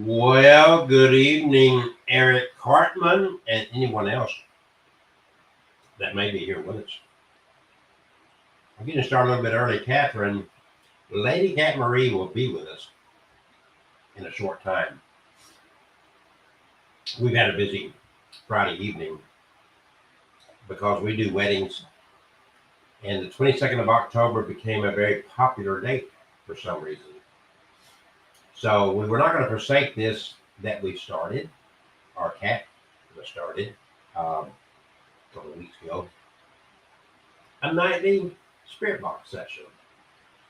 Well, good evening, Eric Cartman, and anyone else that may be here with us. I'm getting started a little bit early. Catherine, Lady Cat Marie will be with us in a short time. We've had a busy Friday evening because we do weddings, and the 22nd of October became a very popular date for some reason. So we were not going to forsake this that we started. Our cat was started a couple of weeks ago. A nightly spirit box session.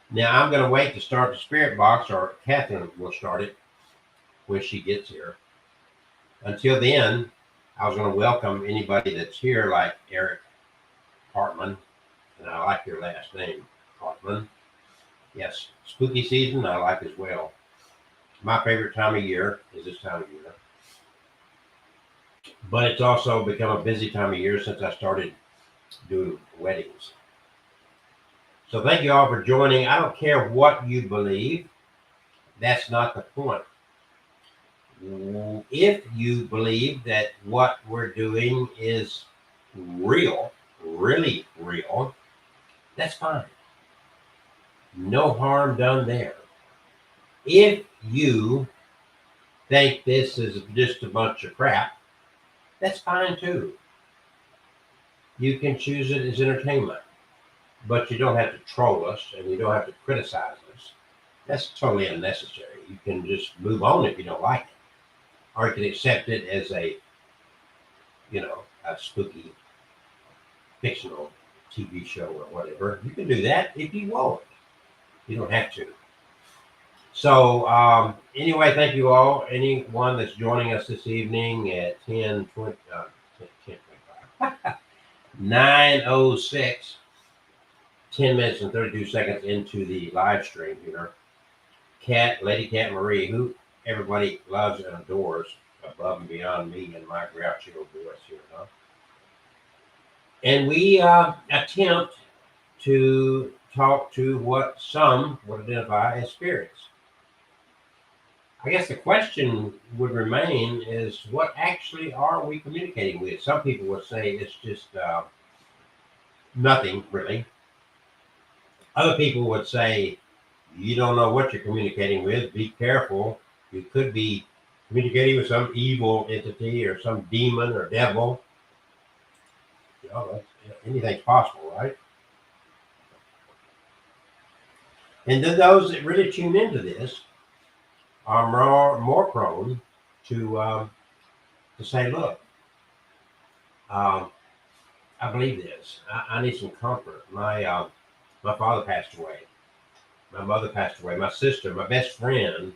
Now I'm going to wait to start the spirit box, or Catherine will start it when she gets here. Until then, I was going to welcome anybody that's here, like Eric Hartman, and I like your last name, Hartman. Yes, spooky season I like as well. My favorite time of year is this time of year, but it's also become a busy time of year since I started doing weddings. So thank you all for joining. I don't care what you believe. That's not the point. If you believe that what we're doing is real, really real, that's fine. No harm done there. If you think this is just a bunch of crap, that's fine too. You can choose it as entertainment, but you don't have to troll us and you don't have to criticize us. That's totally unnecessary. You can just move on if you don't like it, or you can accept it as a spooky fictional TV show or whatever. You can do that if you want. You don't have to. So anyway, thank you all. Anyone that's joining us this evening at 9:06, 10 minutes and 32 seconds into the live stream here. Lady Cat Marie, who everybody loves and adores above and beyond me and my grouchy old voice here, huh? And we attempt to talk to what some would identify as spirits. I guess the question would remain is, what actually are we communicating with? Some people would say it's just nothing really. Other people would say, you don't know what you're communicating with. Be careful. You could be communicating with some evil entity or some demon or devil. Anything's possible, right? And then those that really tune into this are more prone to say, look, I believe this. I need some comfort. My father passed away. My mother passed away. My sister, my best friend,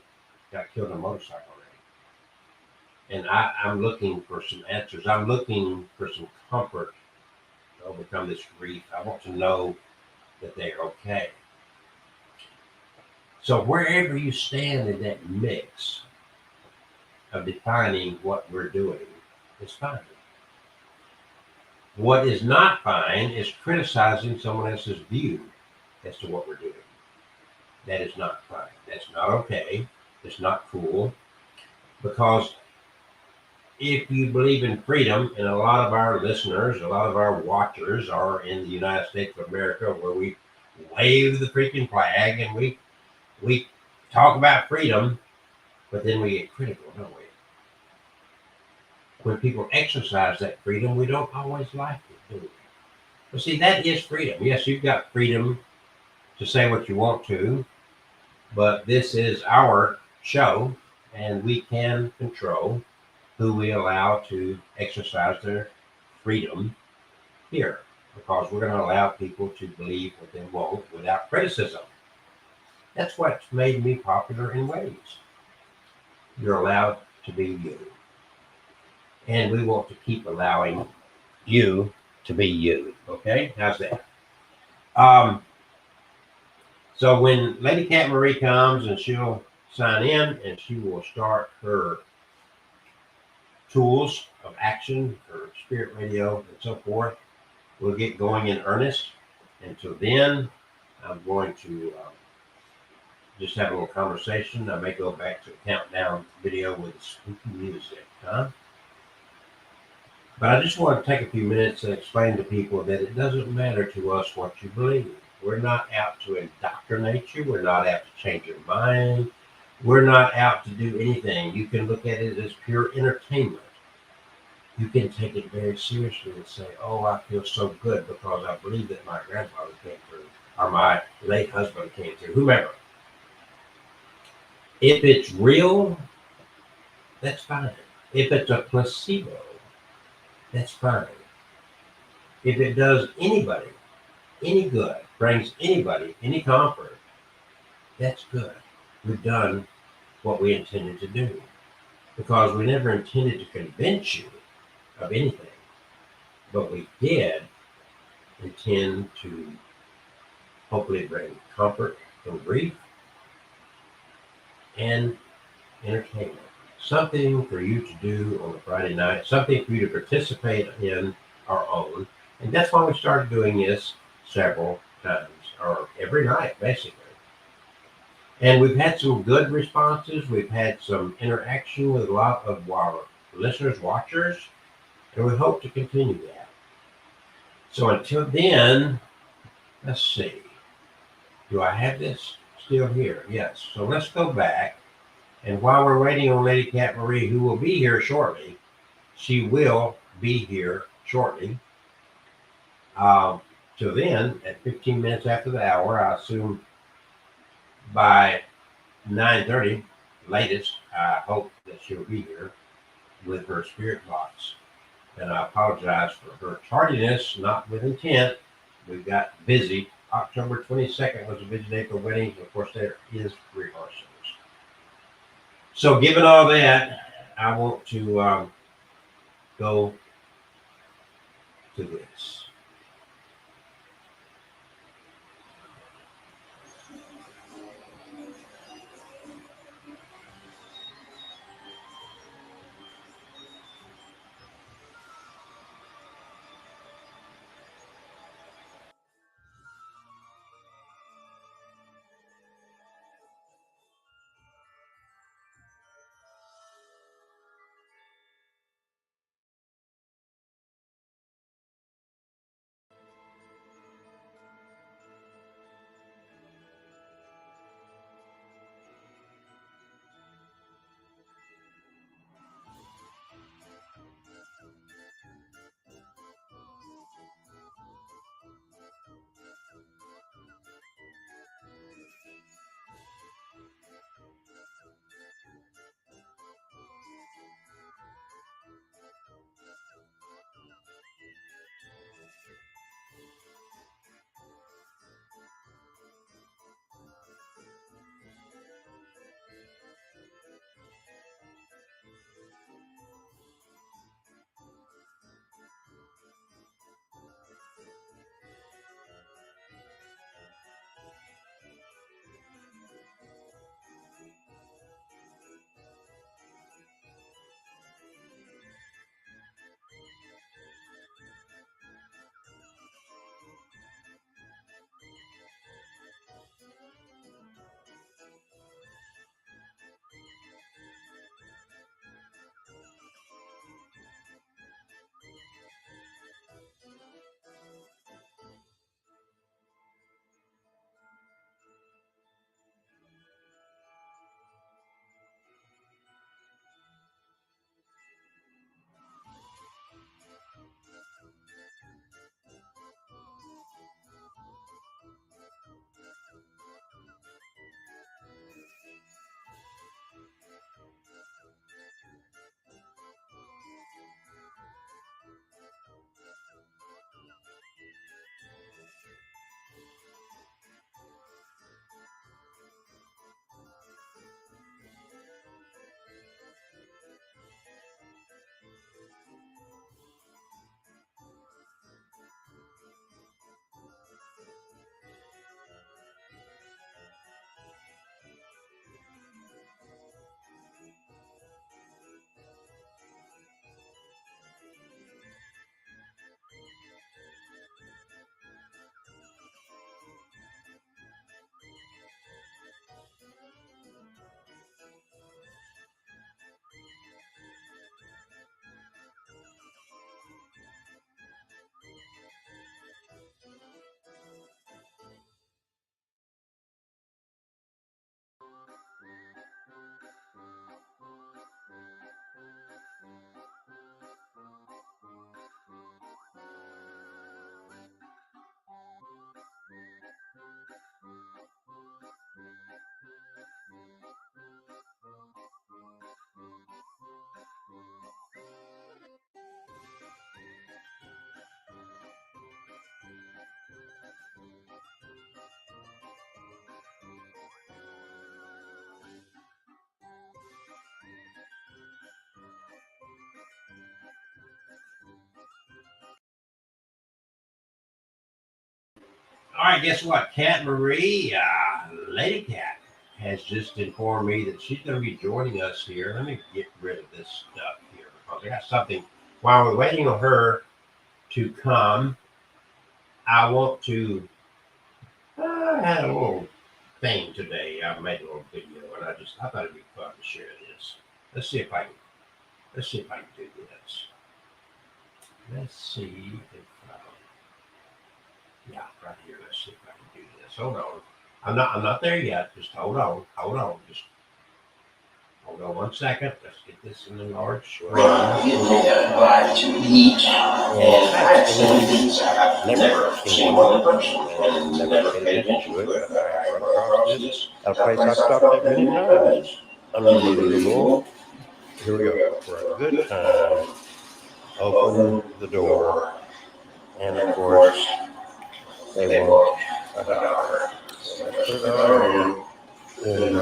got killed on a motorcycle wreck. And I'm looking for some answers. I'm looking for some comfort to overcome this grief. I want to know that they're okay. So wherever you stand in that mix of defining what we're doing, it's fine. What is not fine is criticizing someone else's view as to what we're doing. That is not fine. That's not okay. It's not cool. Because if you believe in freedom, and a lot of our listeners, a lot of our watchers are in the United States of America, where we wave the freaking flag and we talk about freedom, but then we get critical, don't we? When people exercise that freedom, we don't always like it, do we? But see, that is freedom. Yes, you've got freedom to say what you want to, but this is our show, and we can control who we allow to exercise their freedom here, because we're going to allow people to believe what they want without criticism. That's what's made me popular in weddings. You're allowed to be you. And we want to keep allowing you to be you. Okay? How's that? So when Lady Cat Marie comes, and she'll sign in and she will start her tools of action, her spirit radio and so forth, we'll get going in earnest. Until then, I'm going to just having a conversation. I may go back to a countdown video with spooky music, huh? But I just want to take a few minutes and explain to people that it doesn't matter to us what you believe. We're not out to indoctrinate you. We're not out to change your mind. We're not out to do anything. You can look at it as pure entertainment. You can take it very seriously and say, oh, I feel so good because I believe that my grandfather came through, or my late husband came through, whomever. If it's real, that's fine. If it's a placebo, that's fine. If it does anybody any good, brings anybody any comfort, that's good. We've done what we intended to do because we never intended to convince you of anything, but we did intend to hopefully bring comfort from grief and entertainment. Something for you to do on a Friday night, something for you to participate in our own. And that's why we started doing this several times, or every night, basically. And we've had some good responses. We've had some interaction with a lot of our listeners, watchers, and we hope to continue that. So until then, let's see. Do I have this still here? Yes. So let's go back. And while we're waiting on Lady Cat Marie, who will be here shortly, she will be here shortly. Till then, at 15 minutes after the hour, I assume by 9:30 latest, I hope that she'll be here with her spirit box. And I apologize for her tardiness, not with intent. We got busy. October 22nd was a busy day for weddings. Of course, there is rehearsals. So given all that, I want to go to this. All right, guess what? Cat Marie, Lady Cat, has just informed me that she's going to be joining us here. Let me get rid of this stuff here because I got something. While we're waiting on her to come, I want to. I had a little thing today. I made a little video, and I thought it'd be fun to share this. Let's see if I can do this. Let's see if yeah, right here. Let's see if I can do this. Hold on. I'm not there yet. Just hold on. Just hold on 1 second. Let's get this in the large screen. Like to eat, and I've seen these. I've never seen one in person, and never paid attention to it. But I run across this A place I've stopped at many times. Unbelievable. Here we go. For a good time, open the door. And of course, they want a dollar. So let's put a dollar in. And,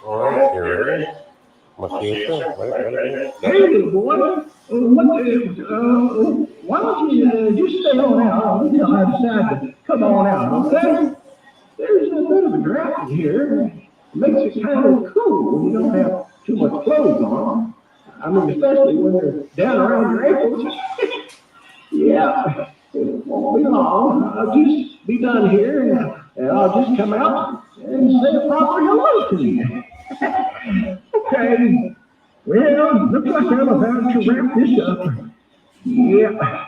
all right, you ready? Must be a thing. Ready? Hey, boy, why don't you just stay on out until I decide to come on out, okay? There's a bit of a draft here. It makes it kind of cool when you don't have too much clothes on. I mean, especially when they're down around your ankles. Yeah, it won't be long. I'll just be done here, and I'll just come out and say a proper hello to you. Okay. Well, looks like I'm about to wrap this up. Yeah,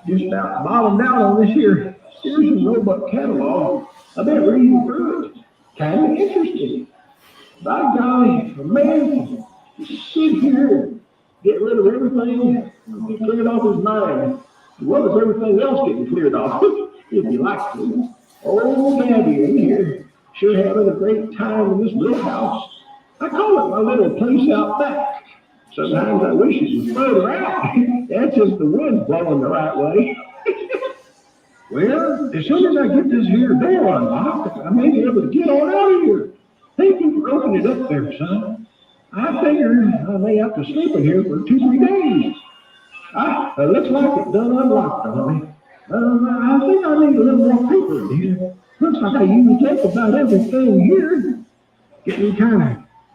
just about bottomed out on this here Sears and Roebuck catalog. I've been reading through it. Kind of interesting. By golly, a man can sit here and get rid of everything, get cleared off his mind, as well as everything else getting cleared off, if you like to. Old Gabby in here, sure having a great time in this little house. I call it my little place out back. Sometimes I wish it was further out. That's if the wind's blowing the right way. Well, as soon as I get this here door unlocked, I may be able to get on out of here. Thank you for opening it up there, son. I figure I may have to sleep in here for 2-3 days. It looks like it done unlocked on me. I think I need a little more paper in here. Looks like I usually take about everything here. Getting kind of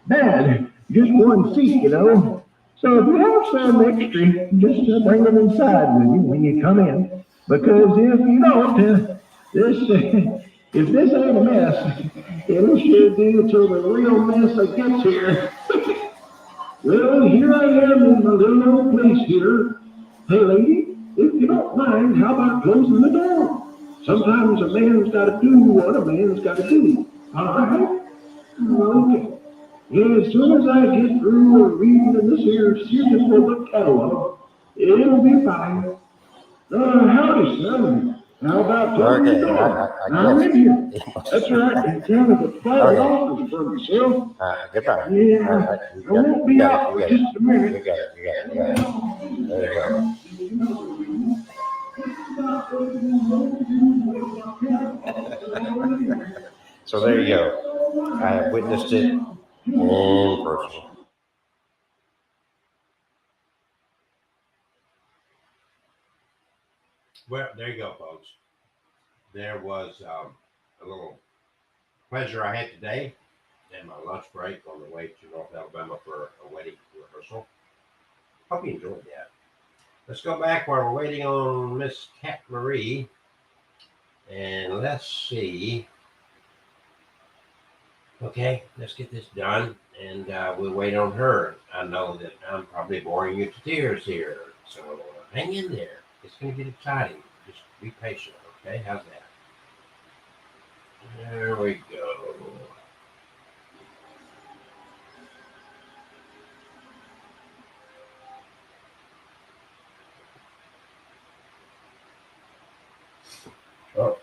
bad. Just one seat, you know. So if you have some extra, just bring them inside with you when you come in. Because if you don't, if this ain't a mess, it'll sure do till the real mess gets here. Well, here I am in my little old place here. Hey, lady, if you don't mind, how about closing the door? Sometimes a man's got to do what a man's got to do. All right? Okay. Yeah, as soon as I get through reading in this here Sears and Roebuck catalog, it'll be fine. Howdy, son. How about closing the door? I'm in here. That's right. It's kind of a private office for myself. Goodbye. Yeah, I won't be out for just a minute. You got it. There you go. So there you go. I have witnessed it in person. Well, there you go, folks. There was a little pleasure I had today and my lunch break on the way to North Alabama for a wedding rehearsal. Hope you enjoyed that. Let's go back while we're waiting on Miss Cat Marie. And let's see. Okay, let's get this done. And we'll wait on her. I know that I'm probably boring you to tears here. So hang in there. It's going to get exciting. Just be patient, okay? How's that? There we go. Oh.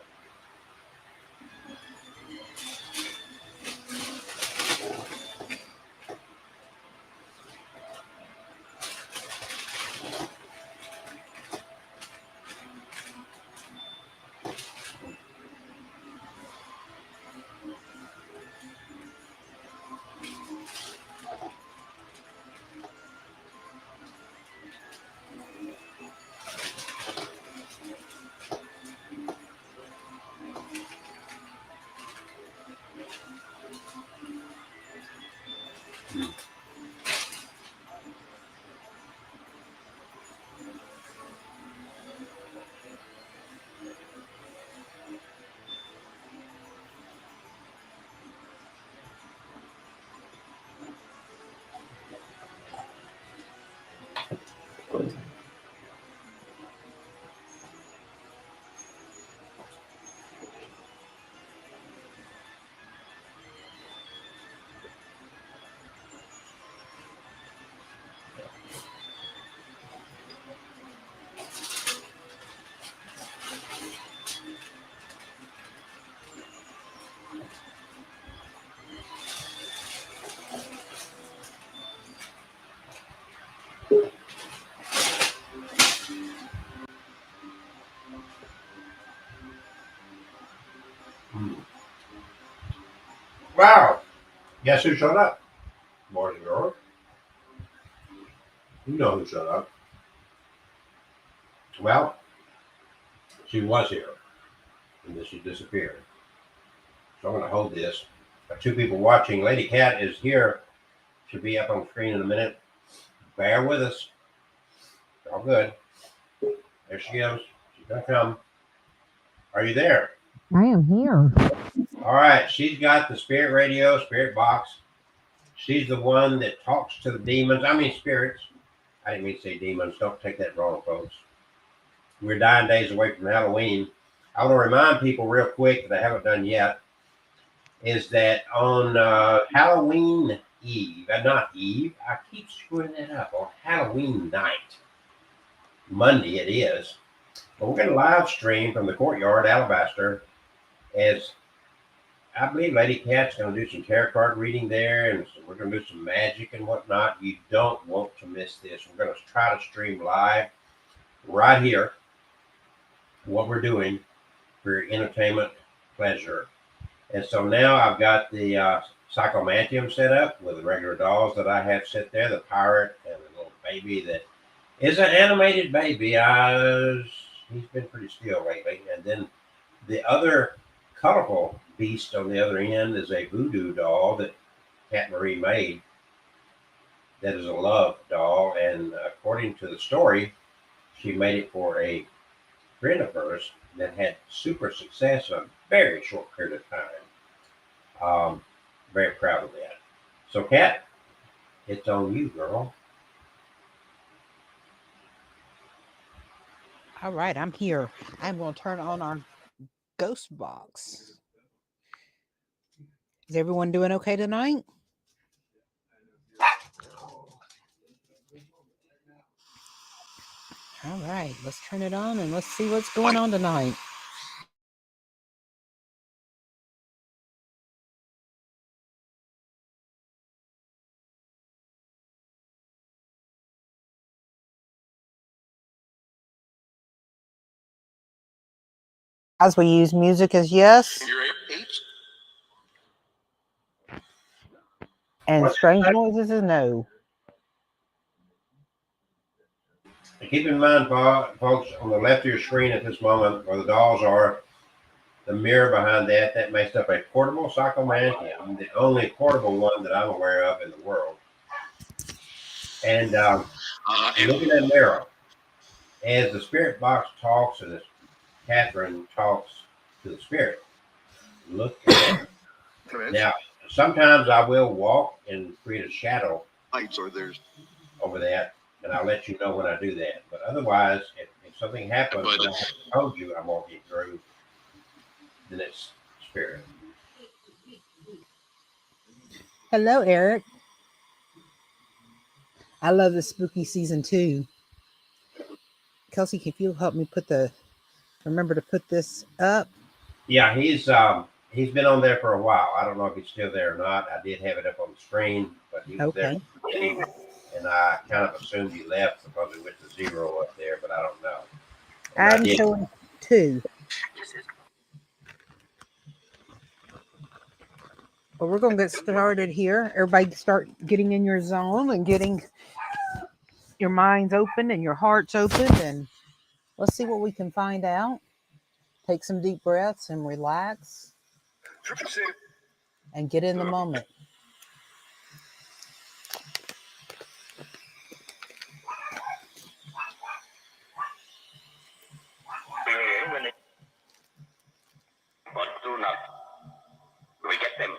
Wow. Guess who showed up? Boys and girls. You know who showed up. Well, she was here. And then she disappeared. So I'm going to hold this. Got two people watching. Lady Cat is here. Should be up on the screen in a minute. Bear with us. It's all good. There she is. She's going to come. Are you there? I am here. All right. She's got the spirit radio, spirit box. She's the one that talks to the demons. I mean, spirits. I didn't mean to say demons. Don't take that wrong, folks. We're 9 days away from Halloween. I want to remind people real quick that I haven't done yet is that on Halloween Eve, not Eve, I keep screwing that up, on Halloween night, Monday it is, but we're going to live stream from the Courtyard, Alabaster, as I believe Lady Cat's going to do some tarot card reading there, and so we're going to do some magic and whatnot. You don't want to miss this. We're going to try to stream live right here what we're doing for your entertainment pleasure. And so now I've got the Psychomantium set up with the regular dolls that I have set there, the pirate and the little baby that is an animated baby. He's been pretty still lately. And then the other colorful beast on the other end is a voodoo doll that Cat Marie made. That is a love doll. And according to the story, she made it for a friend of hers that had super success in a very short period of time. Very proud of that. So, Kat, it's on you, girl. All right, I'm here. I'm going to turn on our ghost box. Is everyone doing okay tonight? All right, let's turn it on and let's see what's going on tonight. As we use music as yes. And strange noises is no. And keep in mind, folks, on the left of your screen at this moment, where the dolls are, the mirror behind that makes up a portable Psychomantium, the only portable one that I'm aware of in the world. And look at that mirror. As the spirit box talks and as Catherine talks to the spirit, look at it. Now, sometimes I will walk and create a shadow over that, and I'll let you know when I do that. But otherwise, if something happens and I haven't told you I'm walking through, then it's spirit. Hello, Eric. I love the spooky season too. Kelsey, if you'll help me remember to put this up. Yeah, he's been on there for a while. I don't know if he's still there or not. I did have it up on the screen, but he was there, and I kind of assumed he left because he went to 0 up there, but I don't know. I'm showing 2. Well, we're going to get started here. Everybody start getting in your zone and getting your minds open and your hearts open, and let's see what we can find out. Take some deep breaths and relax and get in the moment. We get them.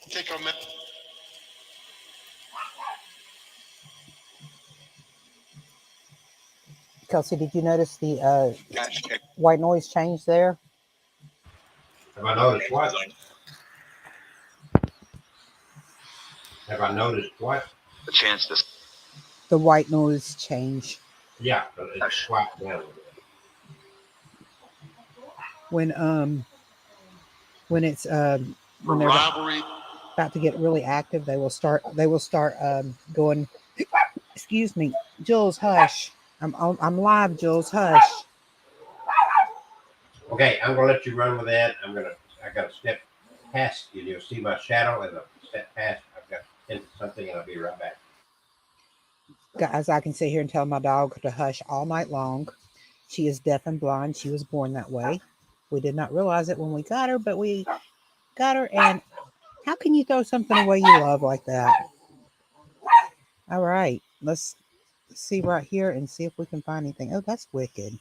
Take a minute. Kelsey, did you notice the white noise change there? Have I noticed what? Have I noticed what? The chance this. The white noise change. Yeah, but it's swapped down a little bit. When it's when they're about to get really active, they will start going excuse me, Jules, hush. I'm live, Jules. Hush. Okay, I'm gonna let you run with that. I gotta step past you. You'll see my shadow as I step past. I've got into something and I'll be right back. Guys, I can sit here and tell my dog to hush all night long. She is deaf and blind. She was born that way. We did not realize it when we got her, but we got her. And how can you throw something away you love like that? All right, let's see right here and see if we can find anything. Oh, that's wicked.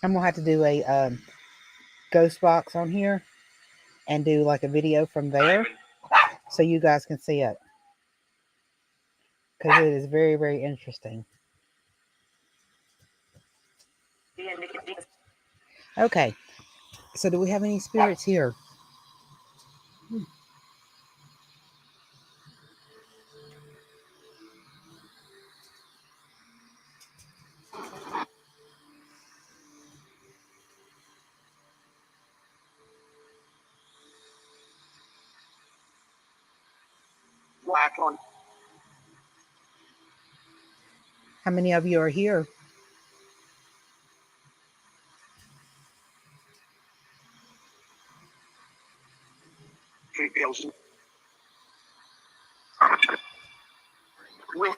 I'm gonna have to do a ghost box on here and do like a video from there so you guys can see it, because it is very, very interesting. Okay, so do we have any spirits here? Black one. How many of you are here? With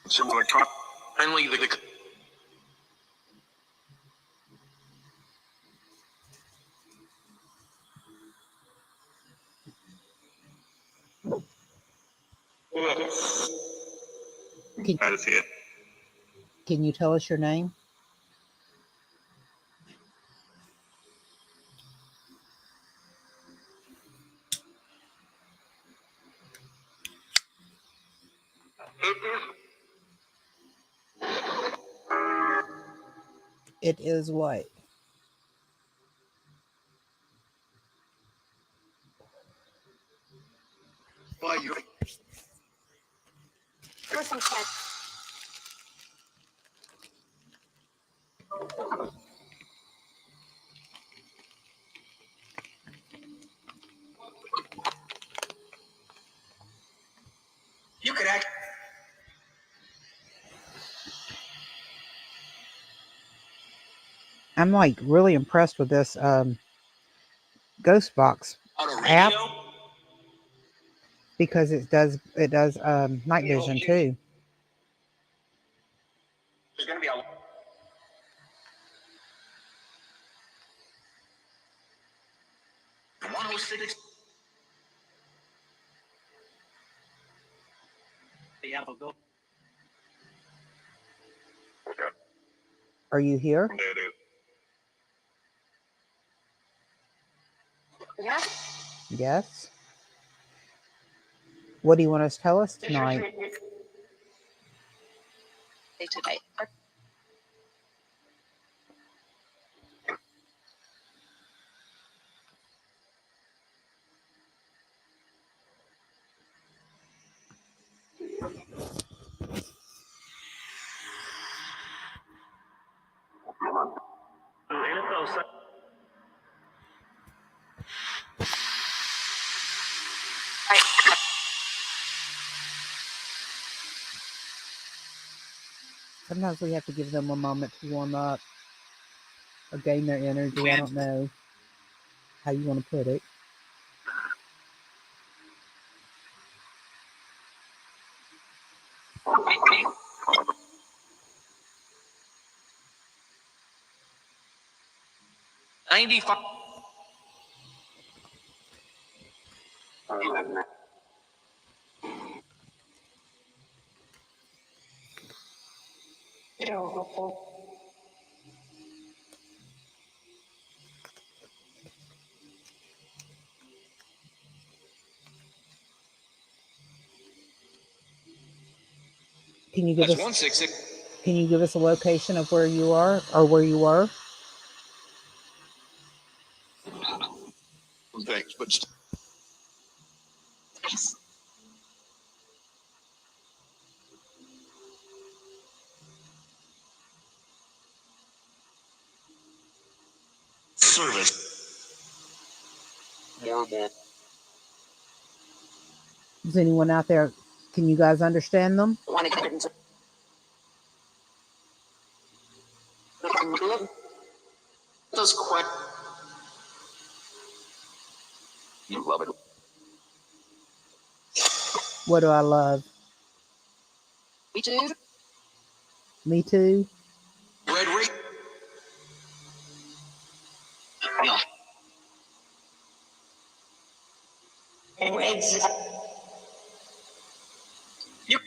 similar top. Finally, the Can, how to see it. can you tell us your name? It is what? Why you? Listen, Ted. You could act. I'm like really impressed with this ghost box On a app radio? because it does night vision too. There's gonna be a 106. The apple go. Are you here? There it is. Yeah? Yes. What do you want us to tell us tonight? Today. Sometimes we have to give them a moment to warm up or gain their energy. I don't know how you want to put it. $95. Can you give That's us 166. Can you give us a location of where you are or where you were? things, but service. More. Is anyone out there? Can you guys understand them? Those quick. You love it. What do I love? Me too. Me too. Red Ring. Yeah. And reds. You.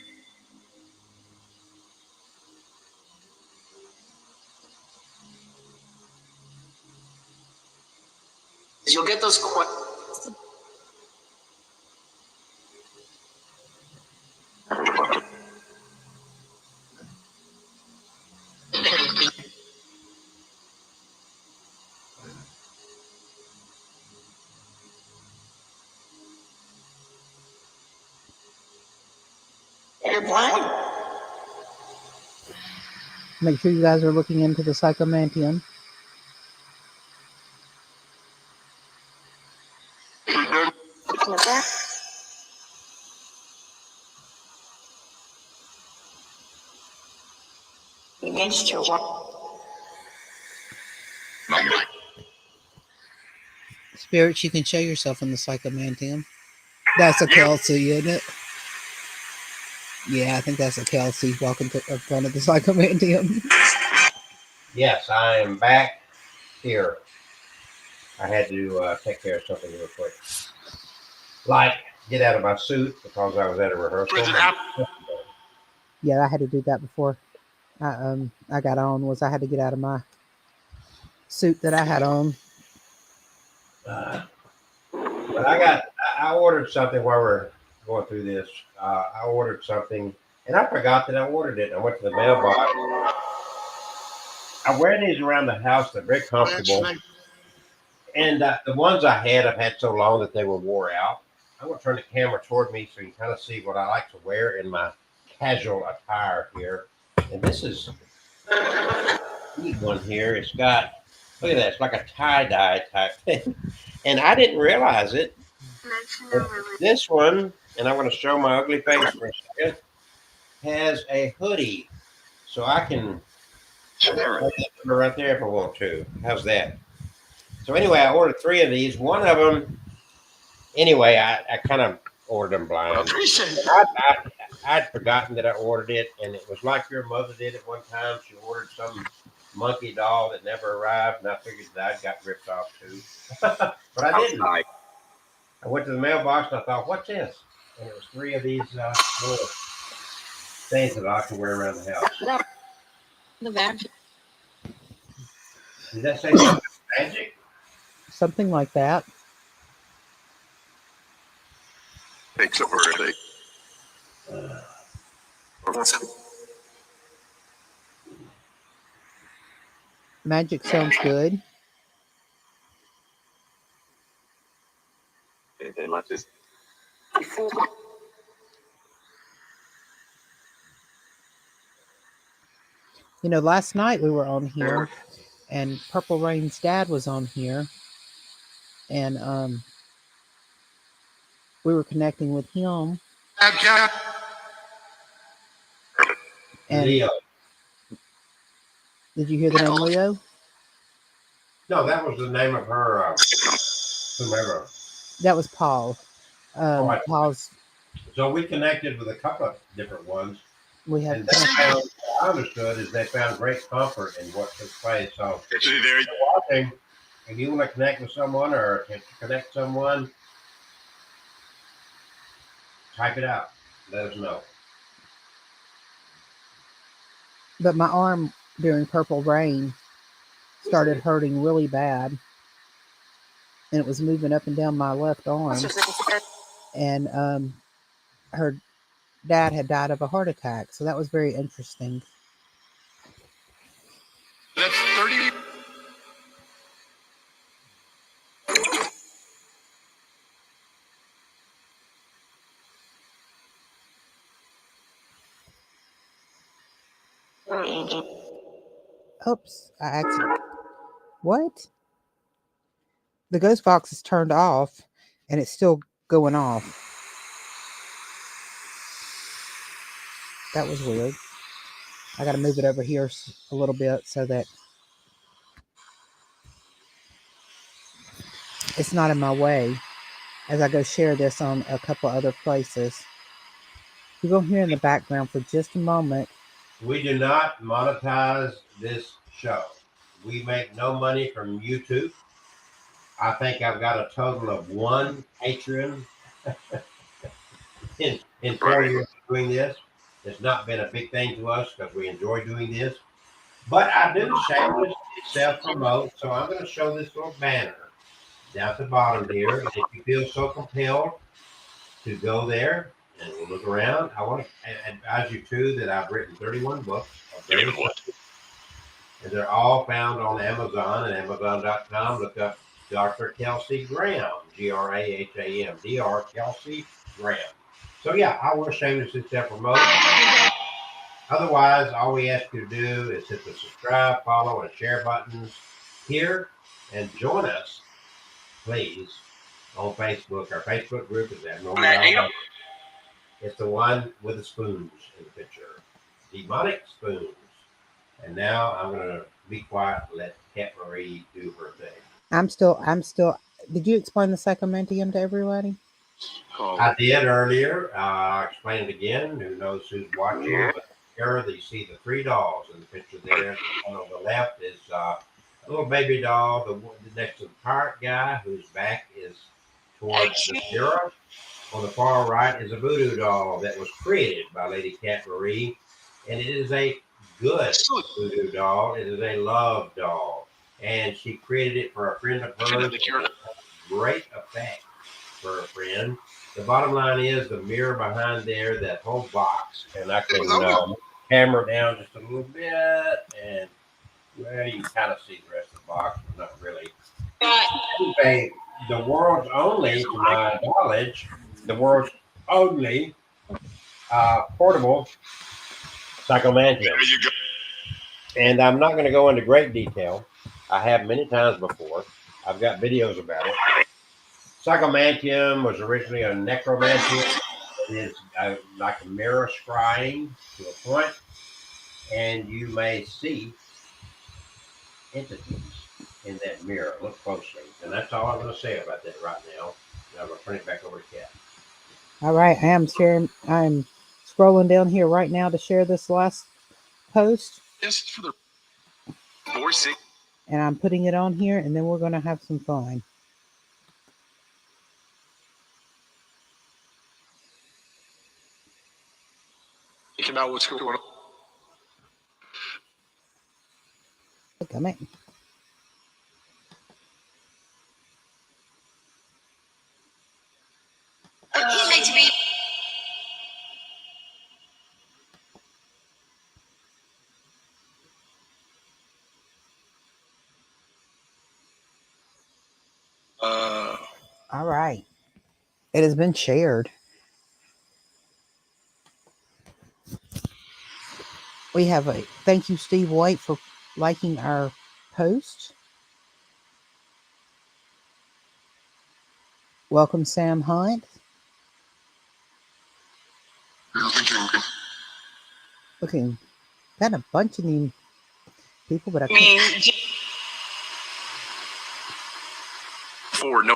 You'll get those quick. You're blind. Make sure you guys are looking into the psychomantium. Against your what? Spirits, you can show yourself in the psychomantium. That's a Kelsey, isn't it? Yeah, I think that's a Kelsey walking in front of the psychomantium. Yes, I am back here. I had to take care of something real quick. Like, get out of my suit because I was at a rehearsal. Yeah, I had to do that before I got on. I had to get out of my suit that I had on. But I ordered something while we're going through this. I ordered something and I forgot that I ordered it. I went to the mailbox. I wear these around the house. They're very comfortable. And the ones I had, I've had so long that they were wore out. I'm going to turn the camera toward me so you can kind of see what I like to wear in my casual attire here. And this is a neat one here. It's got, look at that, it's like a tie-dye type thing. And I didn't realize it. This one, and I'm going to show my ugly face for a second, has a hoodie. So I can put it right there if I want to. How's that? So anyway, I ordered 3 of these. One of them, anyway, I kind of ordered them blind. I'd forgotten that I ordered it, and it was like your mother did at one time. She ordered some monkey doll that never arrived, and I figured that I got ripped off too. But I didn't. I went to the mailbox, and I thought, what's this? And it was 3 of these little things that I can wear around the house. The magic. Did that say something magic? Something like that. Takes a birthday. Magic sounds good. And like this. You know, last night we were on here, and Purple Rain's dad was on here, and we were connecting with him. And Leo. did you hear the name Leo? No, that was the name of her, whomever. That was Paul. I- Paul's. So we connected with a couple of different ones. We have. And they found, what I understood is they found great comfort in what took place. So if you're watching, if you want to connect with someone or to connect someone, type it out. Let us know. But my arm during Purple Rain started hurting really bad, and it was moving up and down my left arm. And her dad had died of a heart attack, so that was very interesting. That's 30. Oops, I accidentally. What? The ghost box is turned off and it's still going off. That was weird. I got to move it over here a little bit so that it's not in my way as I go share this on a couple other places. You're going to hear in the background for just a moment. We do not monetize this show. We make no money from YouTube. I think I've got a total of one Patreon in 4 years of doing this. It's not been a big thing to us because we enjoy doing this. But I do shameless self-promote, so I'm going to show this little banner down at the bottom here. And if you feel so compelled to go there and we'll look around, I want to advise you too that I've written 31 books of various subjects, and they're all found on Amazon and Amazon.com. Look up Dr. Kelsey Graham, Graham, Dr. Kelsey Graham. So yeah, I will shamelessly self-promote. Otherwise, all we ask you to do is hit the subscribe, follow, and share buttons here, and join us, please, on Facebook. Our Facebook group is Abnormal. It's the one with the spoons in the picture, demonic spoons. And now I'm gonna be quiet and let Cat Marie do her thing. I'm still. Did you explain the Sacramentium to everybody? I did earlier. I'll explain it again. Who knows who's watching? But here you see the three dolls in the picture there. The one on the left is a little baby doll. The one next to the pirate guy, whose back is towards the mirror. On the far right is a voodoo doll that was created by Lady Cat Marie, and it is a good voodoo doll. It is a love doll, and she created it for a friend of hers. Great effect for a friend. The bottom line is the mirror behind there, that whole box, and I can hammer down just a little bit, and well, you can kind of see the rest of the box, but not really. Anyway, the world's only, to my knowledge, the world's only portable psychomantium. And I'm not going to go into great detail. I have many times before. I've got videos about it. Psychomantium was originally a necromancy. It is like a mirror scrying to a point, and you may see entities in that mirror. Look closely. And that's all I'm going to say about that right now. Now I'm going to turn it back over to Kat. All right, I am sharing. I'm scrolling down here right now to share this last post. Just for the voicing. And I'm putting it on here, and then we're going to have some fun. Think about what's going on. Come in. He'd like to be. All right. It has been shared. We have a thank you, Steve White, for liking our post. Welcome, Sam Hunt. Looking, got a bunch of new people, but I can't. For no.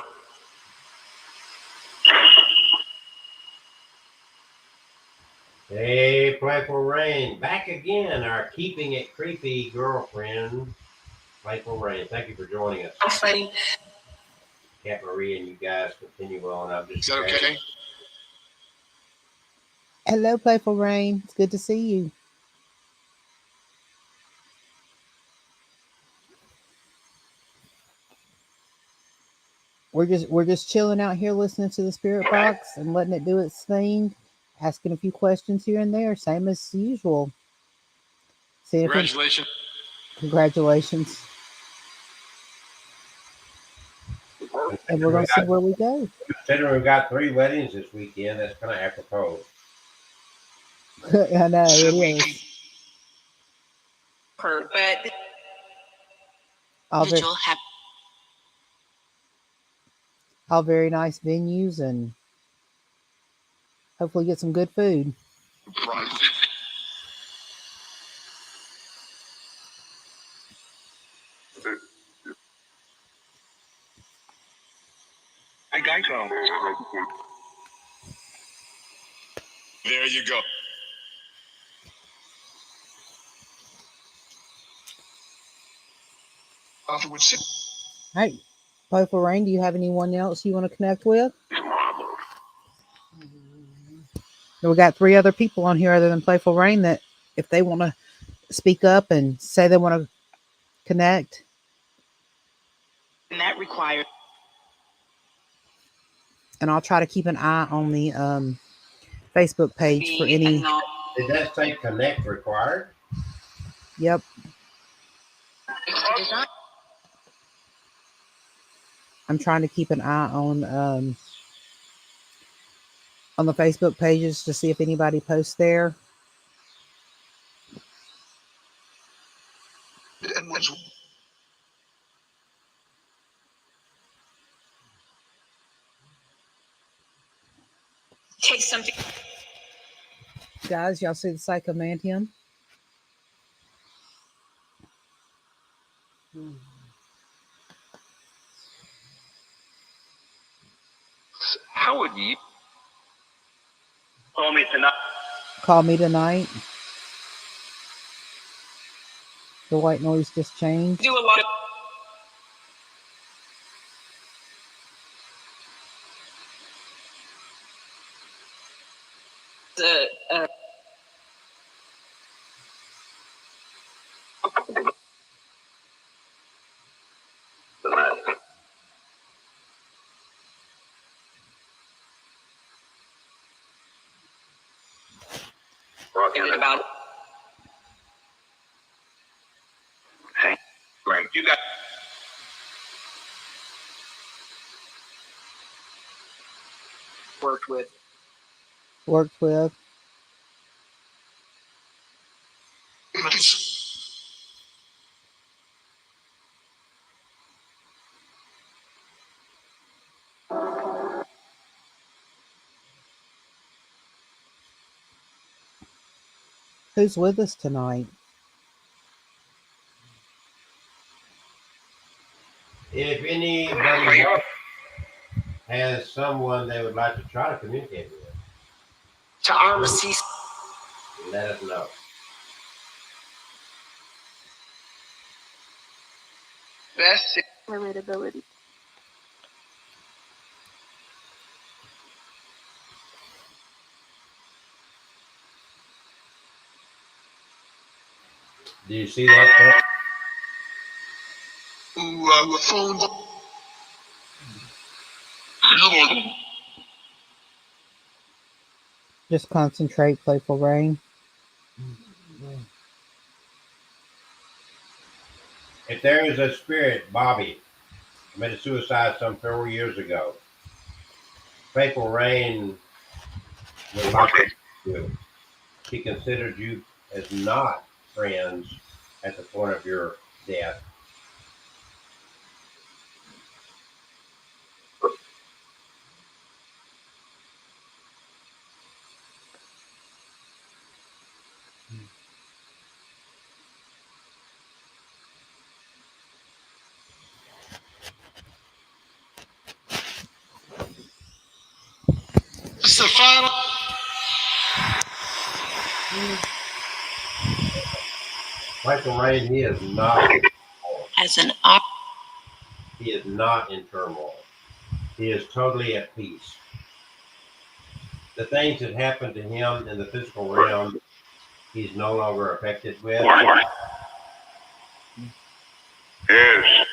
Hey, Playful Rain, back again, our keeping it creepy girlfriend, Playful Rain. Thank you for joining us. I'm fighting. Cat Marie and you guys continue on. I'm just. Is that okay? Hello, Playful Rain. It's good to see you. We're just chilling out here listening to the Spirit Box and letting it do its thing, asking a few questions here and there, same as usual. Congratulations. Congratulations. And we're going to see where we go. Considering we've got 3 weddings this weekend, that's kind of apropos. I know, it is. her, but All, very, individual have all very nice venues, and hopefully get some good food. Right. Hey, Geico. There you go. With Hey, Playful Rain, do you have anyone else you want to connect with? We got 3 other people on here other than Playful Rain that if they want to speak up and say they want to connect. and that requires And I'll try to keep an eye on the Facebook page for any. Did that say connect required? Yep. I'm trying to keep an eye on the Facebook pages to see if anybody posts there. take something. Guys, y'all see the Psychomantium? How would you? Call me tonight. Call Me Tonight. The white noise just changed. Do a lot of the about Hey, Greg, you got. worked with. Worked with. Who's with us tonight? If anybody has someone they would like to try to communicate with, To RC let us know. best relatability. Do you see that? Phone. Just concentrate, Playful Rain. If there is a spirit, Bobby committed suicide some 4 years ago. Faithful Rain would like you. She considered you as not friends at the point of your death. It's the final. Faithful Rain, he is not. as an He is not in turmoil. He is totally at peace. The things that happened to him in the physical realm, he's no longer affected with. Yes.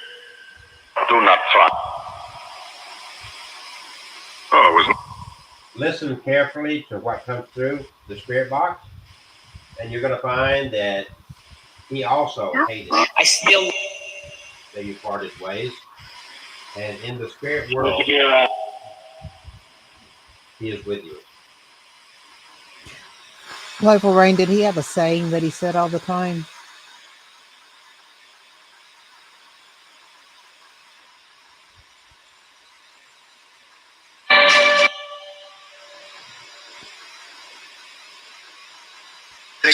Do not try. Oh, it was. Listen carefully to what comes through the spirit box, and you're going to find that he also hated I still that you parted ways. And in the spirit world, Yeah. he is with you. Playful Rain, did he have a saying that he said all the time?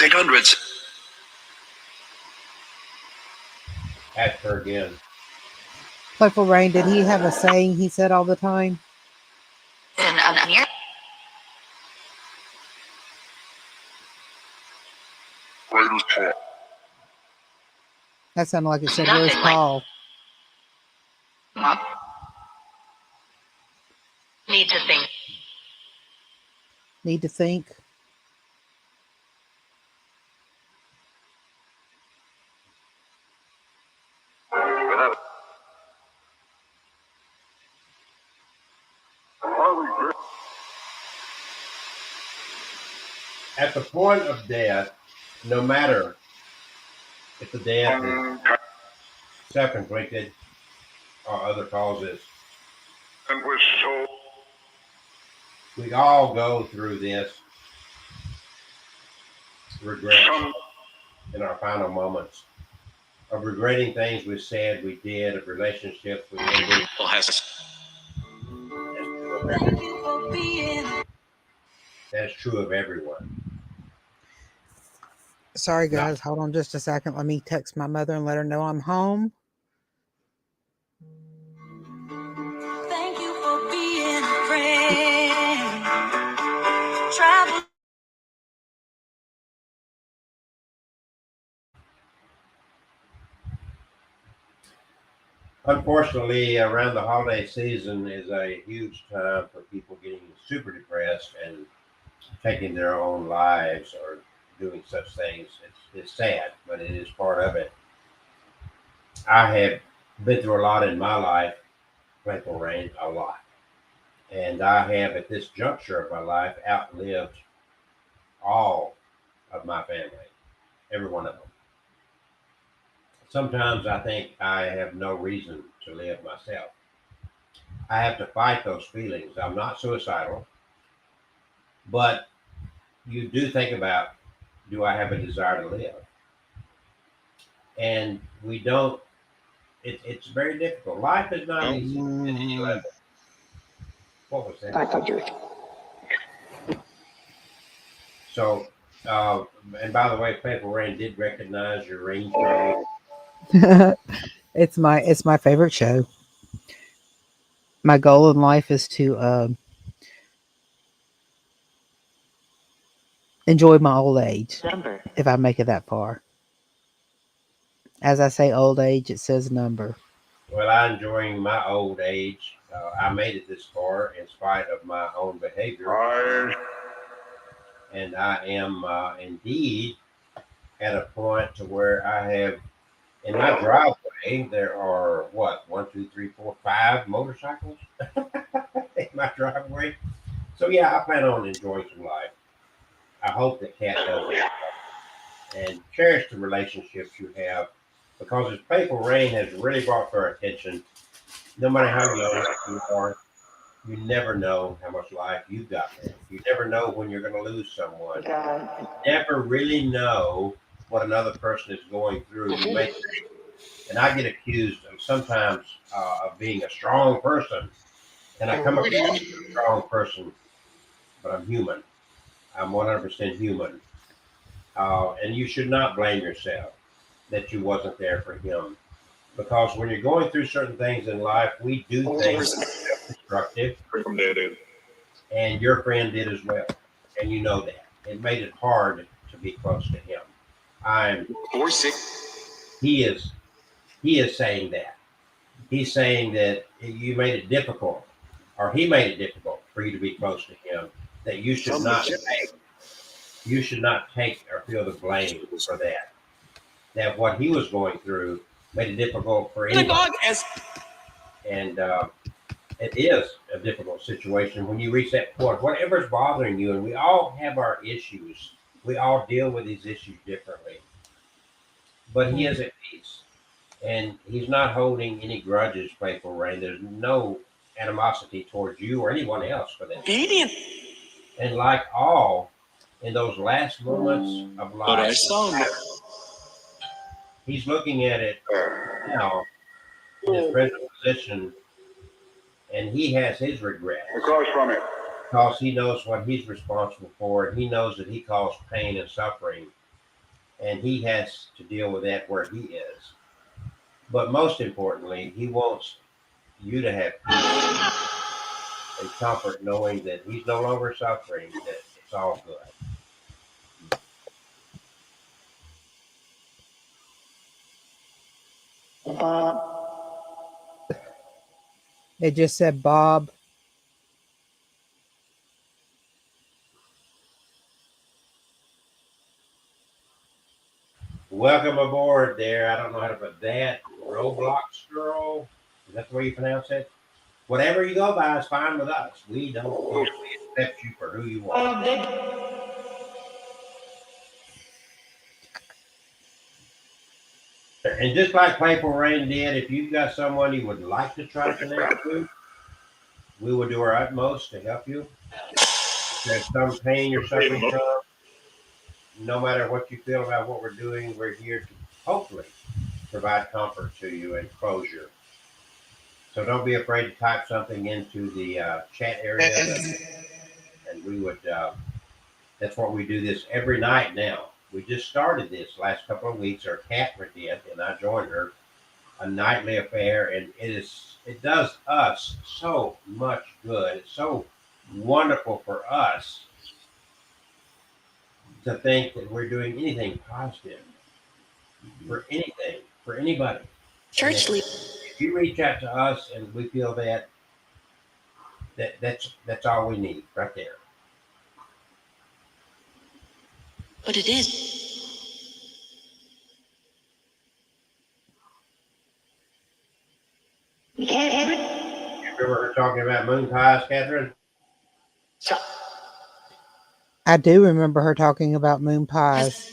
1800s. Ask her again. Playful Rain, did he have a saying he said all the time? In a near Raiders Paul. That sounded like it said, "Where's Nothing like- Paul?" month. Need to think. Need to think. At the point of death, no matter if the death is self-inflicted or other causes, And we're so we all go through this regret in our final moments of regretting things we said, we did, of relationships we ended. That's true of everyone. Sorry, guys. Hold on just a second. Let me text my mother and let her know I'm home. Thank you for being a friend. Travel. Unfortunately, around the holiday season is a huge time for people getting super depressed and taking their own lives or doing such things. It's sad, but it is part of it. I have been through a lot in my life, Playful Rain, a lot. And I have, at this juncture of my life, outlived all of my family, every one of them. Sometimes I think I have no reason to live myself. I have to fight those feelings. I'm not suicidal, but you do think about, do I have a desire to live? And we don't, it's very difficult. Life is not easy at any level. What was that? I thought you were. So, and by the way, Playful Rain did recognize your ring show. It's my favorite show. My goal in life is to enjoy my old age, Number. if I make it that far. As I say old age, it says number. Well, I'm enjoying my old age. I made it this far in spite of my own behavior. And I am indeed at a point to where I have, in my driveway, there are what, 1, 2, 3, 4, 5 motorcycles in my driveway. So yeah, I plan on enjoying some life. I hope that Kat does it. And cherish the relationships you have, because as Playful Rain has really brought to our attention, no matter how young you are, you never know how much life you've got left. You never know when you're going to lose someone. You never really know what another person is going through. You may, and I get accused of sometimes of being a strong person, and I come across as a strong person, but I'm human. I'm 100% human. And you should not blame yourself that you wasn't there for him. Because when you're going through certain things in life, we do things that are self-destructive. And your friend did as well. And you know that. It made it hard to be close to him. He is saying that. He's saying that you made it difficult, or he made it difficult for you to be close to him, that you should not take or feel the blame for that. That what he was going through made it difficult for anybody. And it is a difficult situation when you reach that point, whatever's bothering you, and we all have our issues. We all deal with these issues differently. But he is at peace. And he's not holding any grudges, Playful Rain. There's no animosity towards you or anyone else for that. And like all, in those last moments of life, he's looking at it now in his present position, and he has his regret. Because he knows what he's responsible for, and he knows that he caused pain and suffering and he has to deal with that where he is. But most importantly, he wants you to have peace and comfort knowing that he's no longer suffering, that it's all good. It just said Bob. Welcome aboard there. I don't know how to put that. Roblox girl. Is that the way you pronounce it? Whatever you go by is fine with us. We don't care. We accept you for who you are. And just like Playful Rain did, if you've got someone you would like to try to connect with, we will do our utmost to help you. If there's some pain you're suffering from, no matter what you feel about what we're doing, we're here to hopefully provide comfort to you and closure. So don't be afraid to type something into the chat area, and we would. That's what we do this every night now. We just started this last couple of weeks. Our Catherine did, and I joined her. A nightly affair, and it does us so much good. It's so wonderful for us to think that we're doing anything positive for anything, for anybody. Church lead. If you reach out to us and we feel that's all we need right there. But it is. You remember her talking about moon pies, Catherine? I do remember her talking about moon pies.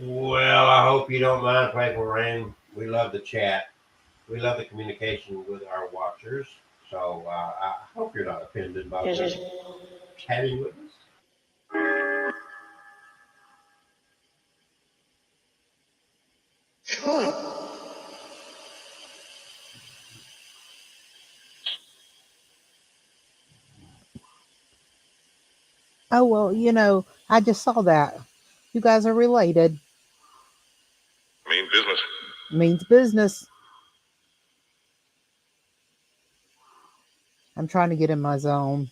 Well, I hope you don't mind, Playful Rain. We love the chat. We love the communication with our watchers. So I hope you're not offended by just chatting with us. Oh, well, I just saw that. You guys are related. Mean business. Means business. I'm trying to get in my zone.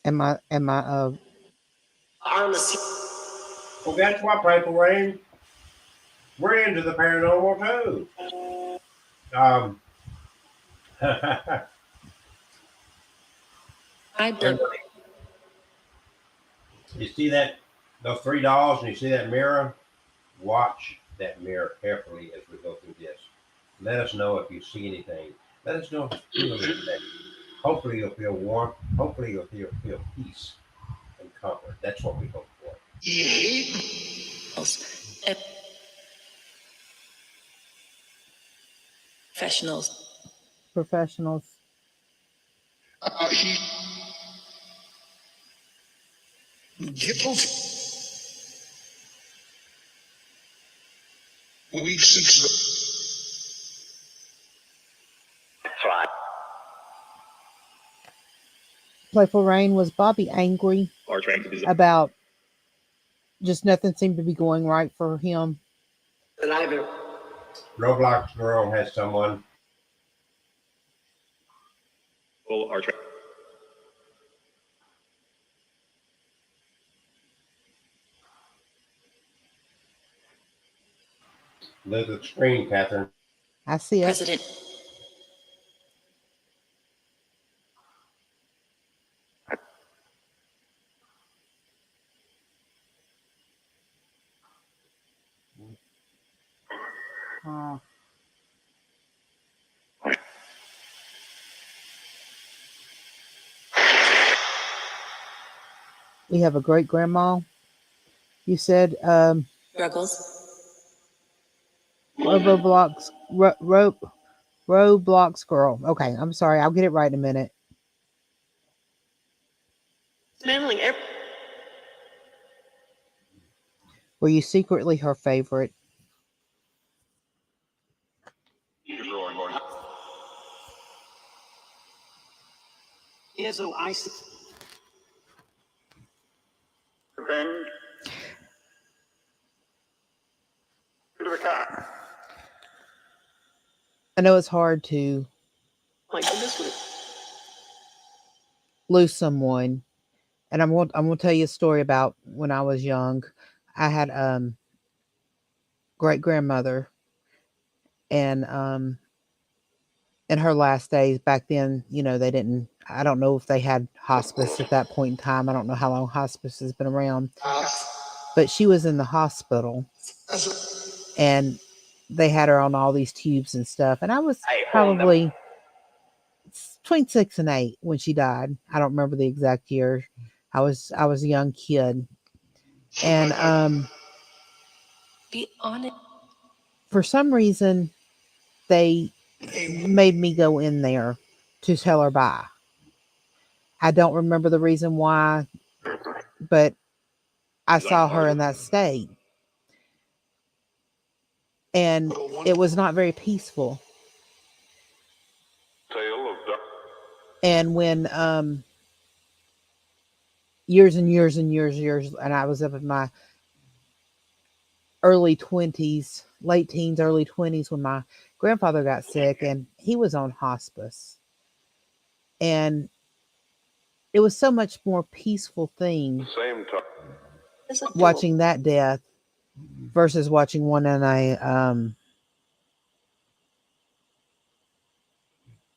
Am I Well, guess what, Playful Rain? We're into the paranormal too. Everybody, you see those $3 and you see that mirror? Watch that mirror carefully as we go through this. Let us know if you see anything. Let us know if you feel anything. Hopefully you'll feel warmth. Hopefully you'll feel peace and comfort. That's what we hope for. Professionals. Weeks ago. Playful Rain, was Bobby angry about just nothing seemed to be going right for him? Roblox girl has someone. Look at the screen, Catherine. I see it. President. We have a great grandma. You said Ruggles. Roblox girl. Okay, I'm sorry. I'll get it right in a minute. Were you secretly her favorite? He's rolling, going. Then to the car. I know it's hard to lose someone, and I'm gonna tell you a story about when I was young. I had great grandmother, and in her last days back then, they didn't. I don't know if they had hospice at that point in time. I don't know how long hospice has been around, but she was in the hospital, and they had her on all these tubes and stuff. And I was probably between 6 and 8 when she died. I don't remember the exact year. I was a young kid, and Be honest. for some reason they made me go in there to tell her bye. I don't remember the reason why, but I saw her in that state, and it was not very peaceful. Tale of Duck. And when years and years and years, and I was up in my early 20s, late teens, early 20s, when my grandfather got sick and he was on hospice. And it was so much more peaceful thing Same time. watching that death versus watching one in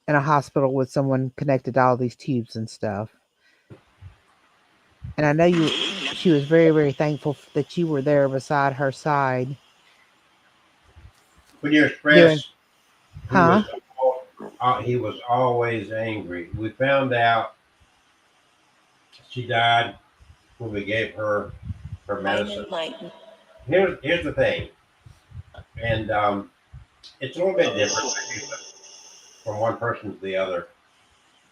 a hospital with someone connected to all these tubes and stuff. And I know she was very, very thankful that you were there beside her side. When you're During, stressed, huh? he was always angry. We found out she died when we gave her medicine. Here's the thing, and it's a little bit different from one person to the other.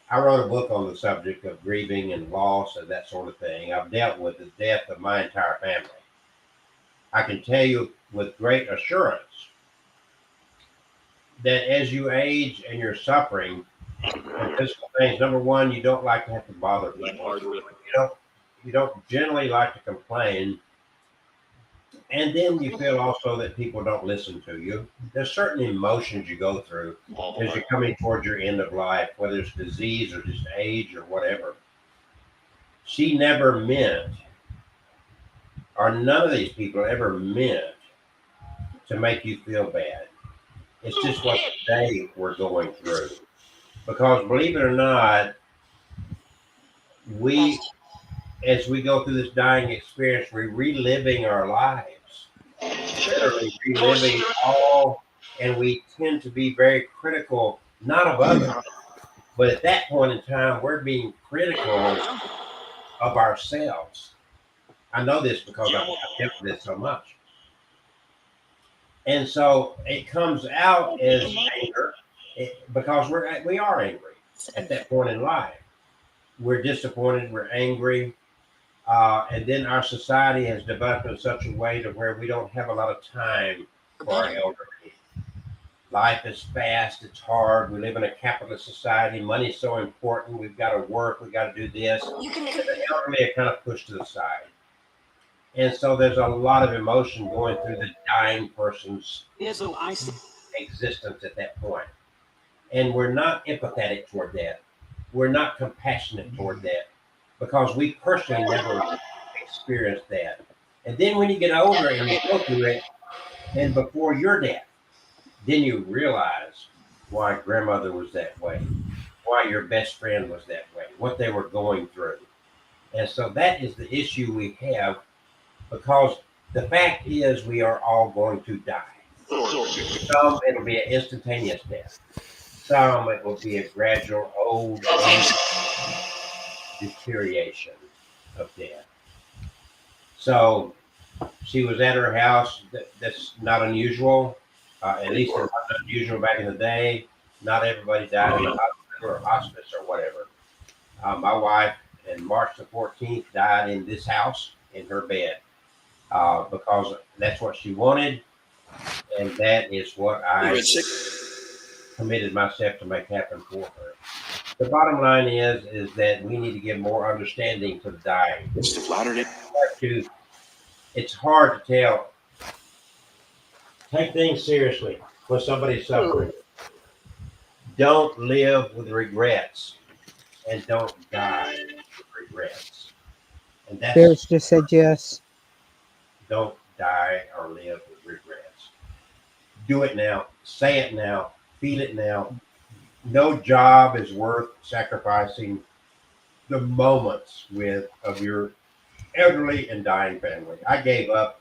I wrote a book on the subject of grieving and loss and that sort of thing. I've dealt with the death of my entire family. I can tell you with great assurance that as you age and you're suffering from physical things, number one, you don't like to have to bother people. You don't generally like to complain. And then you feel also that people don't listen to you. There's certain emotions you go through as you're coming towards your end of life, whether it's disease or just age or whatever. She never meant, or none of these people ever meant, to make you feel bad. It's just what they were going through. Because believe it or not, as we go through this dying experience, we're reliving our lives. Literally reliving all, and we tend to be very critical, not of others, but at that point in time, we're being critical of ourselves. I know this because I've dealt with this so much. And so it comes out as anger because we are angry at that point in life. We're disappointed, we're angry. And then our society has developed in such a way to where we don't have a lot of time for our elderly. Life is fast, it's hard. We live in a capitalist society. Money's so important. We've got to work, we've got to do this. And the elderly are kind of pushed to the side. And so there's a lot of emotion going through the dying person's existence at that point. And we're not empathetic toward that. We're not compassionate toward that because we personally never experienced that. And then when you get older and you go through it, and before your death, then you realize why grandmother was that way, why your best friend was that way, what they were going through. And so that is the issue we have, because the fact is we are all going to die. Some it'll be an instantaneous death. Some it will be a gradual old age deterioration of death. So she was at her house. That's not unusual. At least it wasn't unusual back in the day. Not everybody died in a hospital or hospice or whatever. My wife, on March the 14th, died in this house in her bed because that's what she wanted, and that is what I committed myself to make happen for her. The bottom line is that we need to give more understanding to the dying. Mr. Flattery. It's hard to tell. Take things seriously when somebody's suffering. Don't live with regrets, and don't die with regrets. And that's Bears just said yes. don't die or live with regrets. Do it now. Say it now. Feel it now. No job is worth sacrificing the moments of your elderly and dying family. I gave up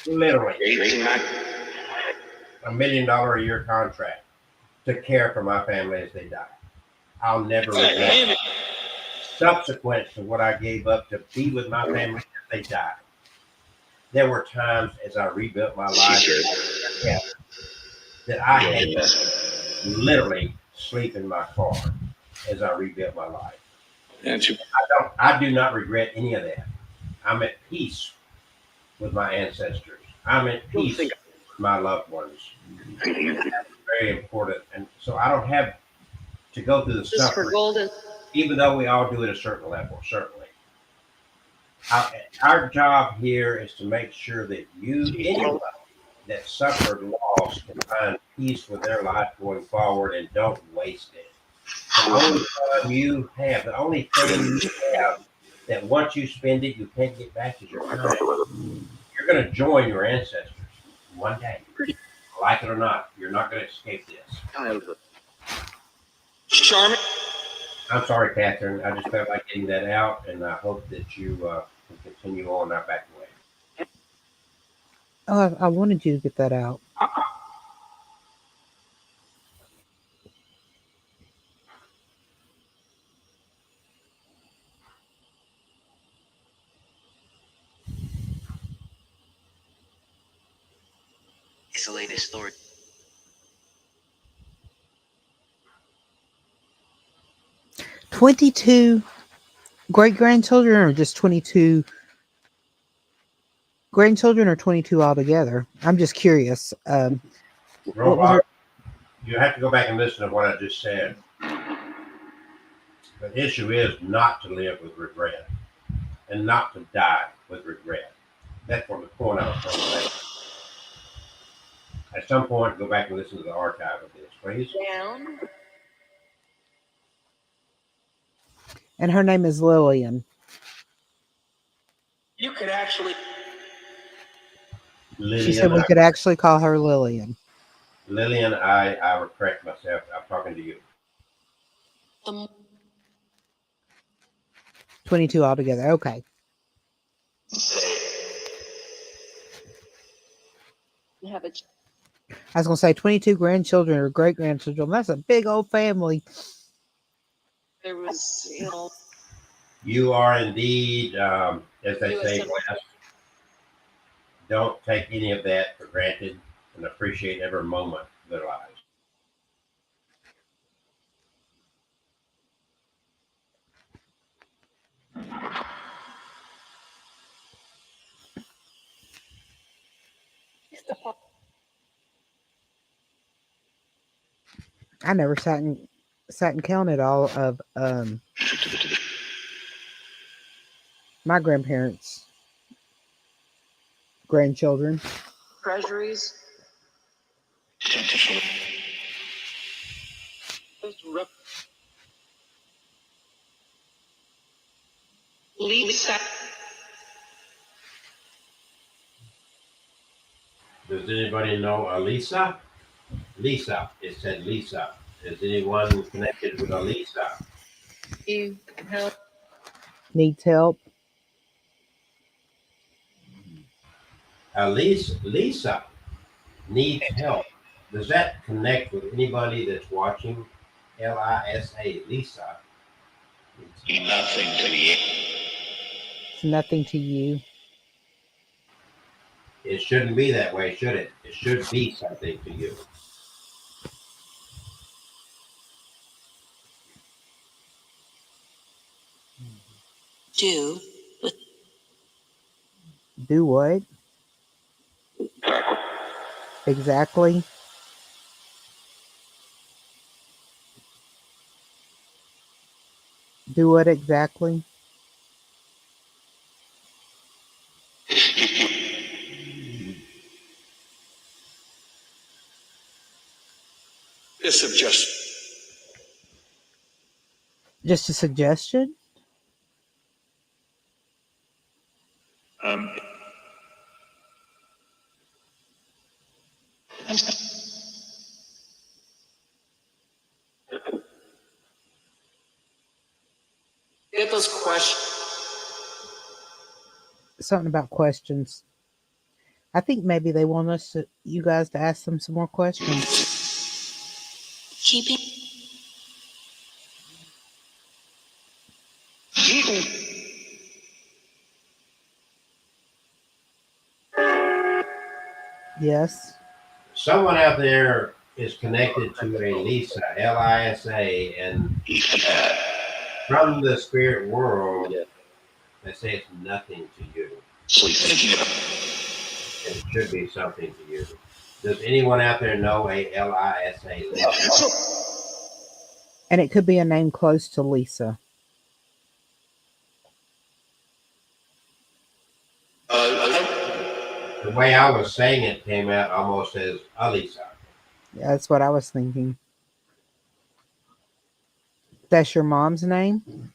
literally $1 million a year contract to care for my family as they die. I'll never regret it. Subsequent to what I gave up to be with my family as they die. There were times as I rebuilt my life that I had to literally sleep in my car as I rebuilt my life. I do not regret any of that. I'm at peace with my ancestors. I'm at peace with my loved ones. That's very important. And so I don't have to go through the suffering, even though we all do at a certain level, certainly. Our job here is to make sure that anyone that suffered loss can find peace with their life going forward and don't waste it. The only time you have, the only thing you have that once you spend it, you can't get back is your time. You're going to join your ancestors one day. Like it or not, you're not going to escape this. Charmin. I'm sorry, Catherine. I just felt like getting that out, and I hope that you can continue on our back way. Oh, I wanted you to get that out. It's the latest story. $22 great-grandchildren, or just 22 grandchildren, or 22 altogether? I'm just curious. What was You have to go back and listen to what I just said. The issue is not to live with regret and not to die with regret. That's what the point I was trying to make. At some point, go back and listen to the archive of this, please. And her name is Lillian. You could actually. She said we could actually call her Lillian. Lillian, I will correct myself. I'm talking to you. 22 altogether. Okay. I was going to say 22 grandchildren or great grandchildren. That's a big old family. There was, You are indeed, as they say, blessed. Don't take any of that for granted and appreciate every moment of their lives. I never sat and counted all of my grandparents' grandchildren. treasuries. Lisa. Does anybody know Elisa? Lisa. It said Lisa. Is anyone connected with Elisa? You can help. Needs help. Lisa needs help. Does that connect with anybody that's watching? Lisa. Lisa. Nothing to you. It's nothing to you. It shouldn't be that way, should it? It should be something to you. Do. Do what? Exactly. Do what exactly? It's just Just a suggestion? um, get those questions. Something about questions. I think maybe they want you guys to ask them some more questions. Keeping. Yes. Someone out there is connected to a Lisa, Lisa, and from the spirit world, they say it's nothing to you. And it should be something to you. Does anyone out there know a Lisa? And it could be a name close to Lisa. The way I was saying it came out almost as Alisa. Yeah, that's what I was thinking. That's your mom's name?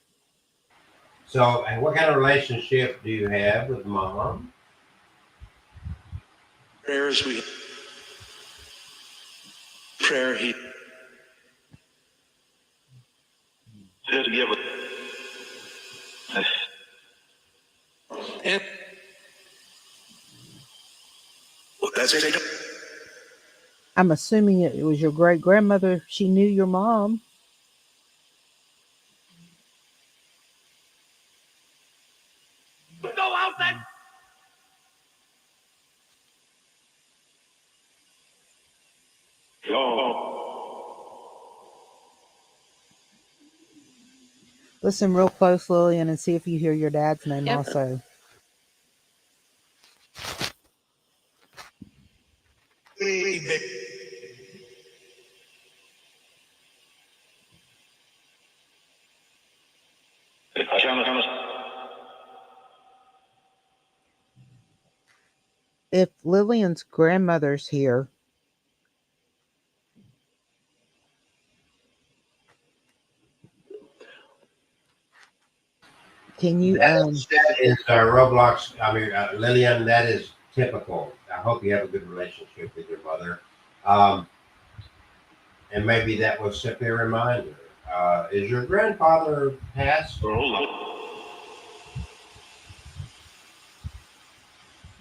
So, and what kind of relationship do you have with mom? Prayers we prayer he just give it. And that's it. I'm assuming it was your great grandmother. She knew your mom. Go out there. Listen real close, Lillian, and see if you hear your dad's name also. If Lillian's grandmother's here, can you That is Roblox. I mean, Lillian, that is typical. I hope you have a good relationship with your mother. And maybe that was simply a reminder. Is your grandfather passed?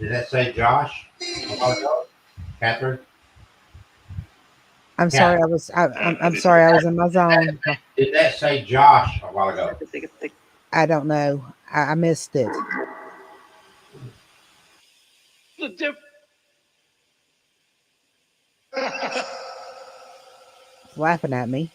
Did that say Josh? Catherine? I'm sorry, I'm sorry, I was in my zone. Did that say Josh a while ago? I don't know. I missed it. Laughing at me.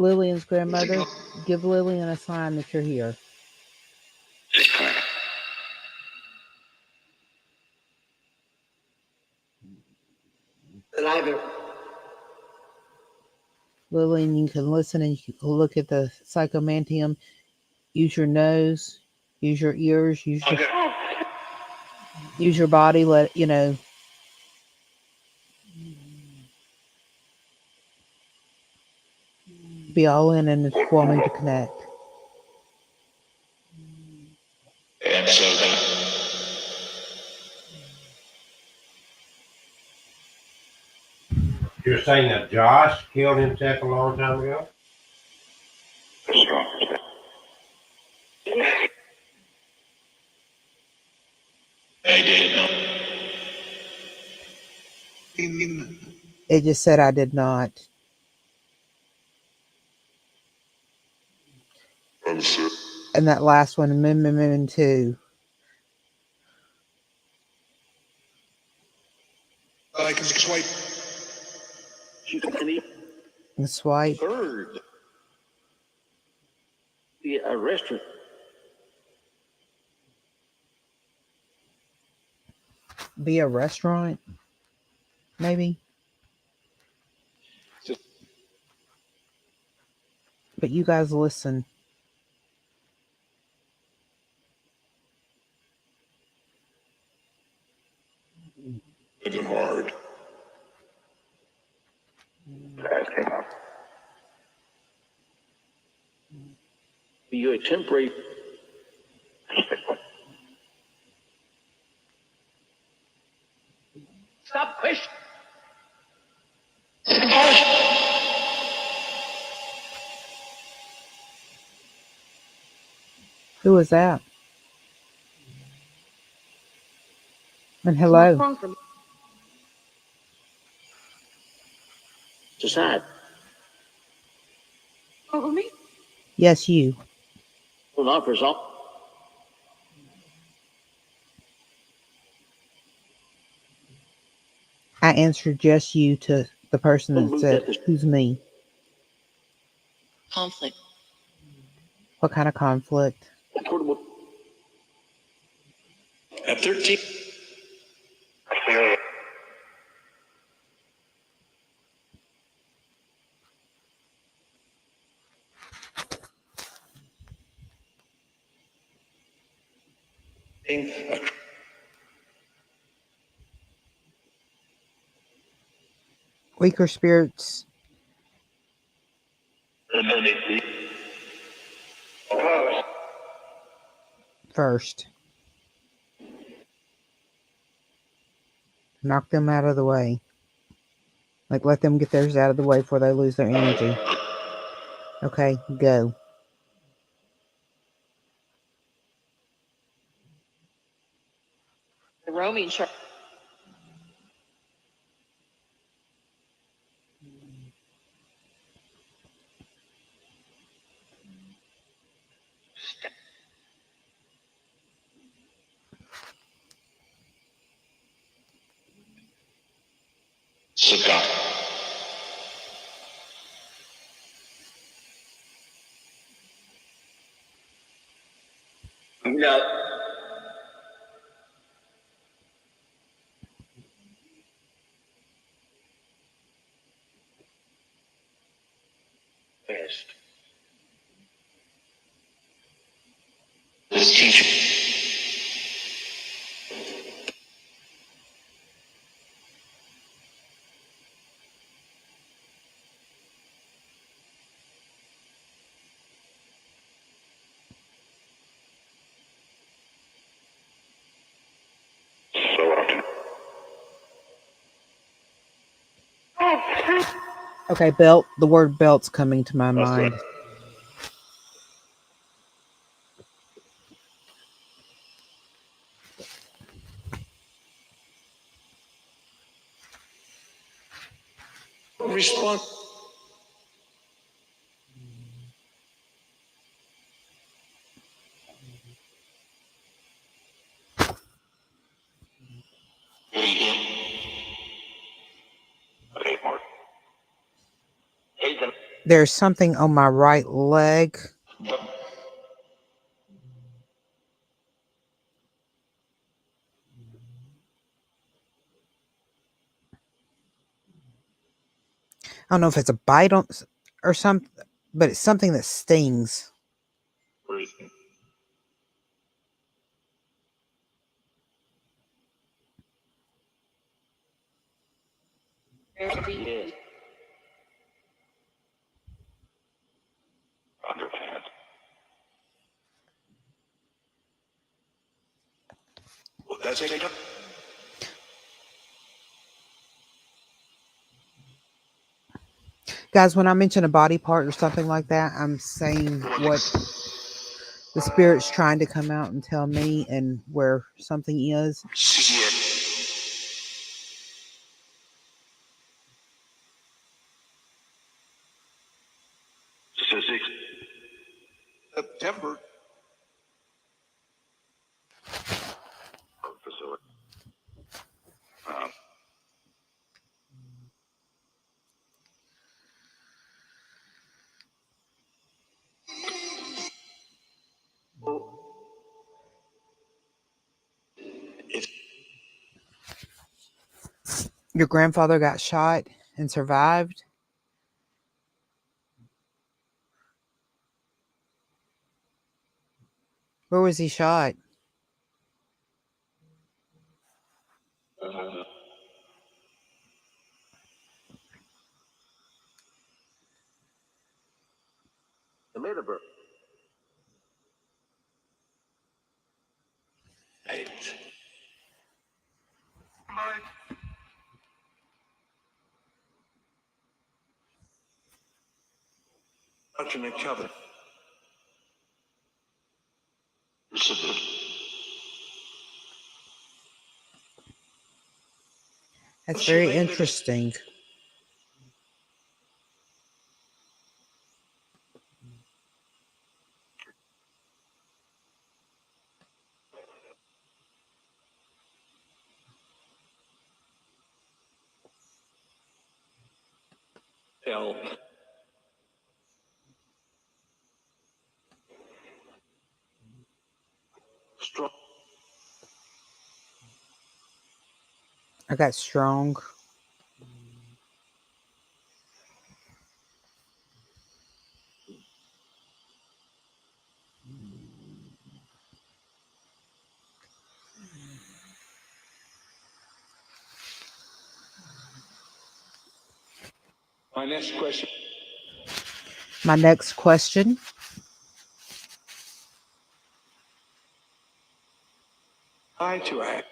Lillian's grandmother, give Lillian a sign that you're here. Lillian, you can listen and you can look at the psychomantium. Use your nose, use your ears, use your body. Let be all in and it's wanting to connect. And so You're saying that Josh killed himself a long time ago? they did know. It just said I did not. And that last one, Min too. I can swipe. And swipe. Third. The restaurant. be a restaurant, maybe. But you guys listen. Living hard. You a temporary. Stop questioning. Who was that? And hello. Wrong for me. Decide. Over me? Yes, you. Hold on for some. I answered yes, you to the person that said, who's me? conflict, What kind of conflict? At 13. Weaker spirits. First. Knock them out of the way. Like, let them get theirs out of the way before they lose their energy. Okay, go. The roaming shark. Scott. No. Best. This teacher. So often. Okay, belt. The word belt's coming to my mind. Respond. There's something on my right leg. I don't know if it's a bite on or something, but it's something that stings. Yes. Understand. Well, that's it. Guys, when I mention a body part or something like that, I'm saying what the spirit's trying to come out and tell me and where something is. September. Facility. Your grandfather got shot and survived? Where was he shot? Right. Touching each other. That's very interesting. Hell. Strong. I got strong. My next question. My next question. Eye to eye.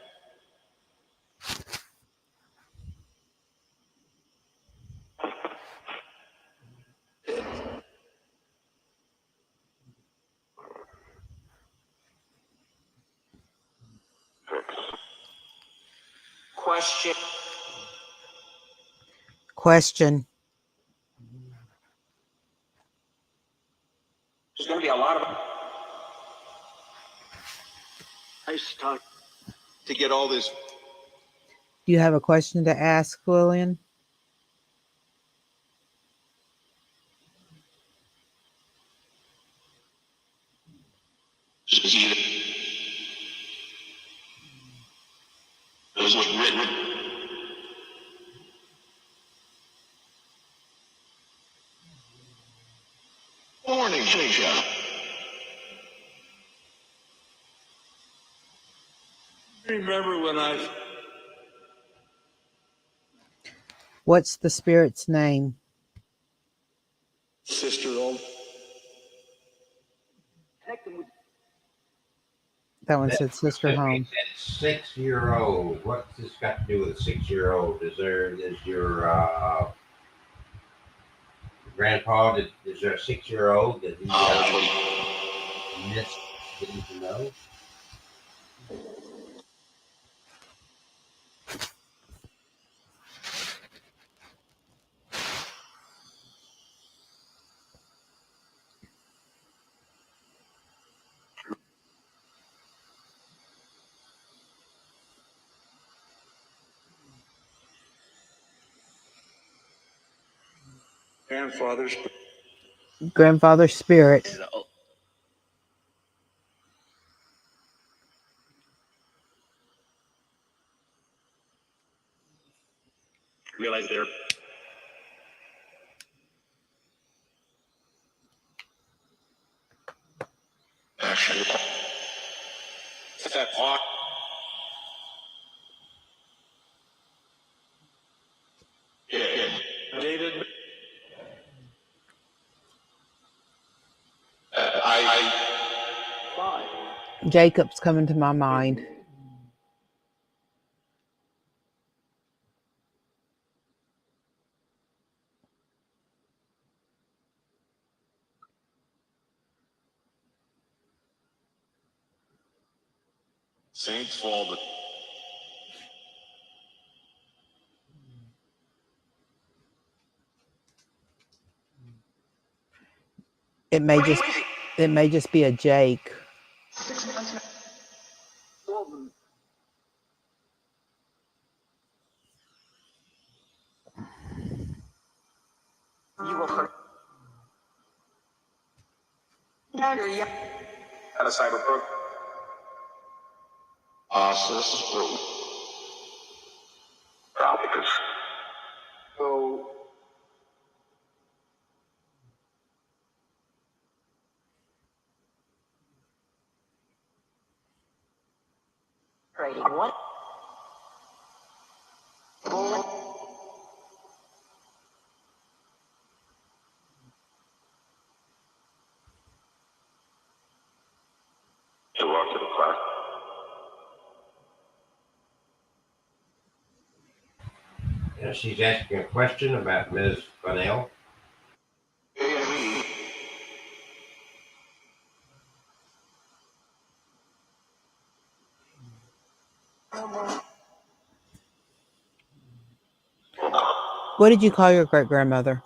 Question. Question. There's going to be a lot of. Nice talk. To get all this. Do you have a question to ask, Lillian? This was written. Morning, Jasia. Remember when I. What's the spirit's name? Sister old. That one said Sister Home. 6-year-old. What's this got to do with a 6-year-old? Is your grandpa? Is there a 6-year-old that he missed? Didn't you know? Grandfather's. Grandfather's spirit. Realize they're. Actually. That walk. Yeah. Dated. Jacob's coming to my mind. Saints fall, but. It may just be a Jake. You will hurt. At a cyberpunk. This is brutal. Probably because operating what? To walk to the class. She's asking a question about Ms. Bunnell. What did you call your great grandmother?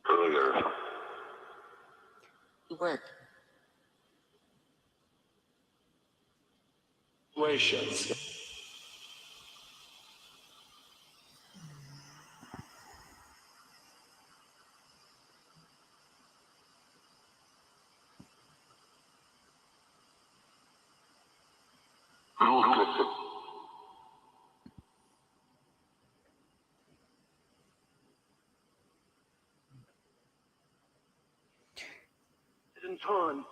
Earlier. Work. Situations. In time.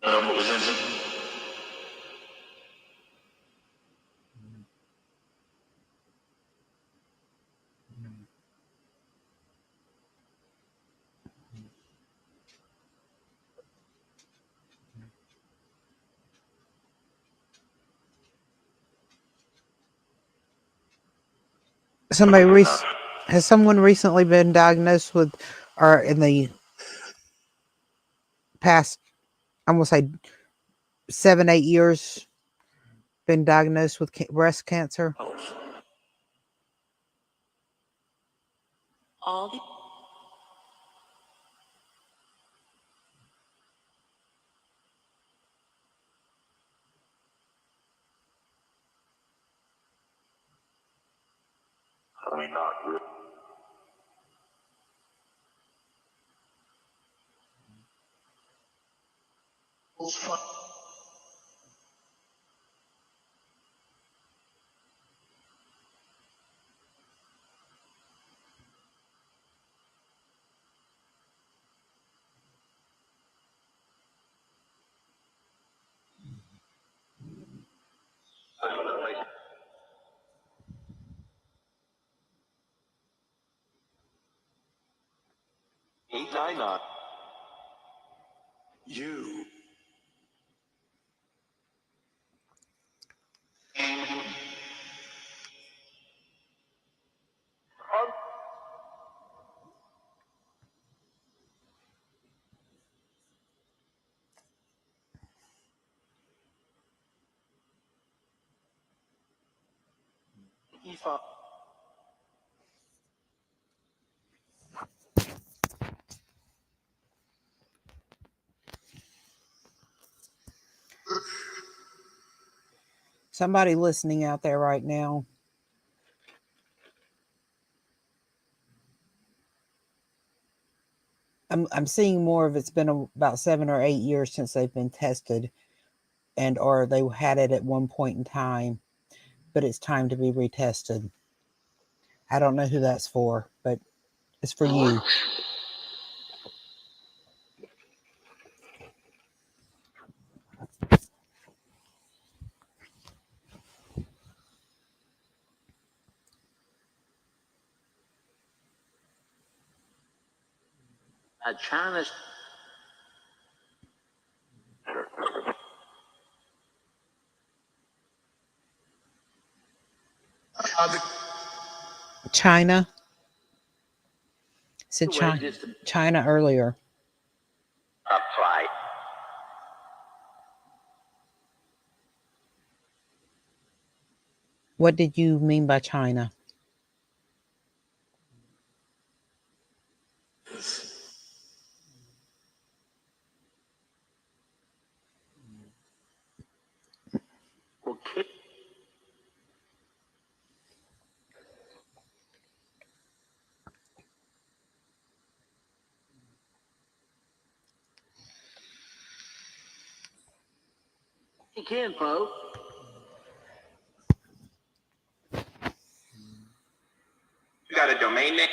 What was it? Has someone recently been diagnosed with, or in the past, I'm gonna say 7-8 years, been diagnosed with breast cancer? All the I mean, not really. Not. You. Eva. Somebody listening out there right now. I'm seeing more of it's been about 7 or 8 years since they've been tested, and or they had it at one point in time, but it's time to be retested. I don't know who that's for, but it's for you. China's China. Said China earlier. apply. What did you mean by China? Okay. You can, Poe. You got a domain name?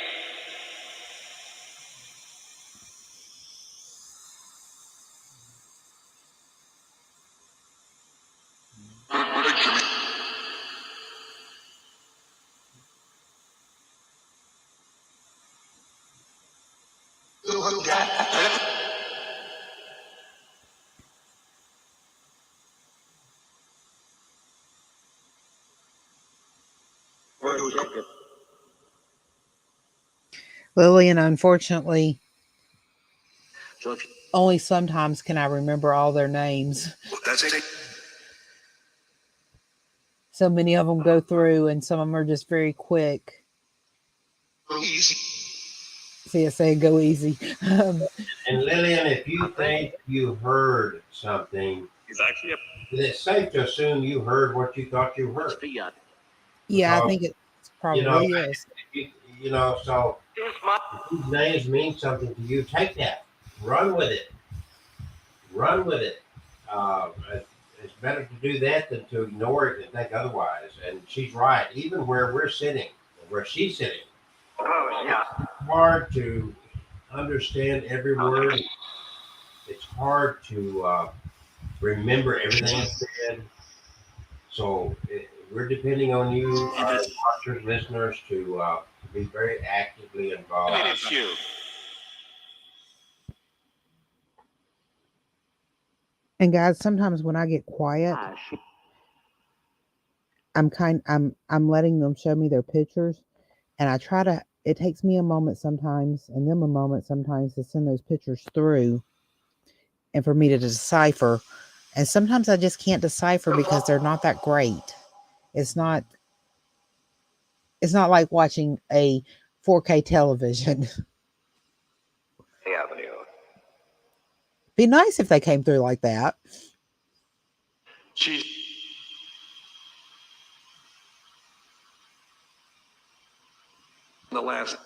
Lillian, unfortunately, George. only sometimes can I remember all their names. That's it. So many of them go through, and some of them are just very quick. Easy. See, I say go easy. And Lillian, if you think you heard something, He's actually a it's safe to assume you heard what you thought you heard. Fiat. Yeah, I Because, think it probably you know, is. You know, so Here's my. if these names mean something to you, take that, run with it, run with it. It's better to do that than to ignore it and think otherwise. And she's right. Even where we're sitting, where she's sitting, Oh, yeah. it's hard to understand every word. It's hard to remember everything that's said. So we're depending on you, our watchers, listeners, to be very actively involved. it's you. And guys, sometimes when I get quiet, I'm letting them show me their pictures, and I try to. It takes me a moment sometimes, and them a moment sometimes to send those pictures through, and for me to decipher. And sometimes I just can't decipher because they're not that great. It's not. It's not like watching a 4K television. Avenue. Be nice if they came through like that. She's the last.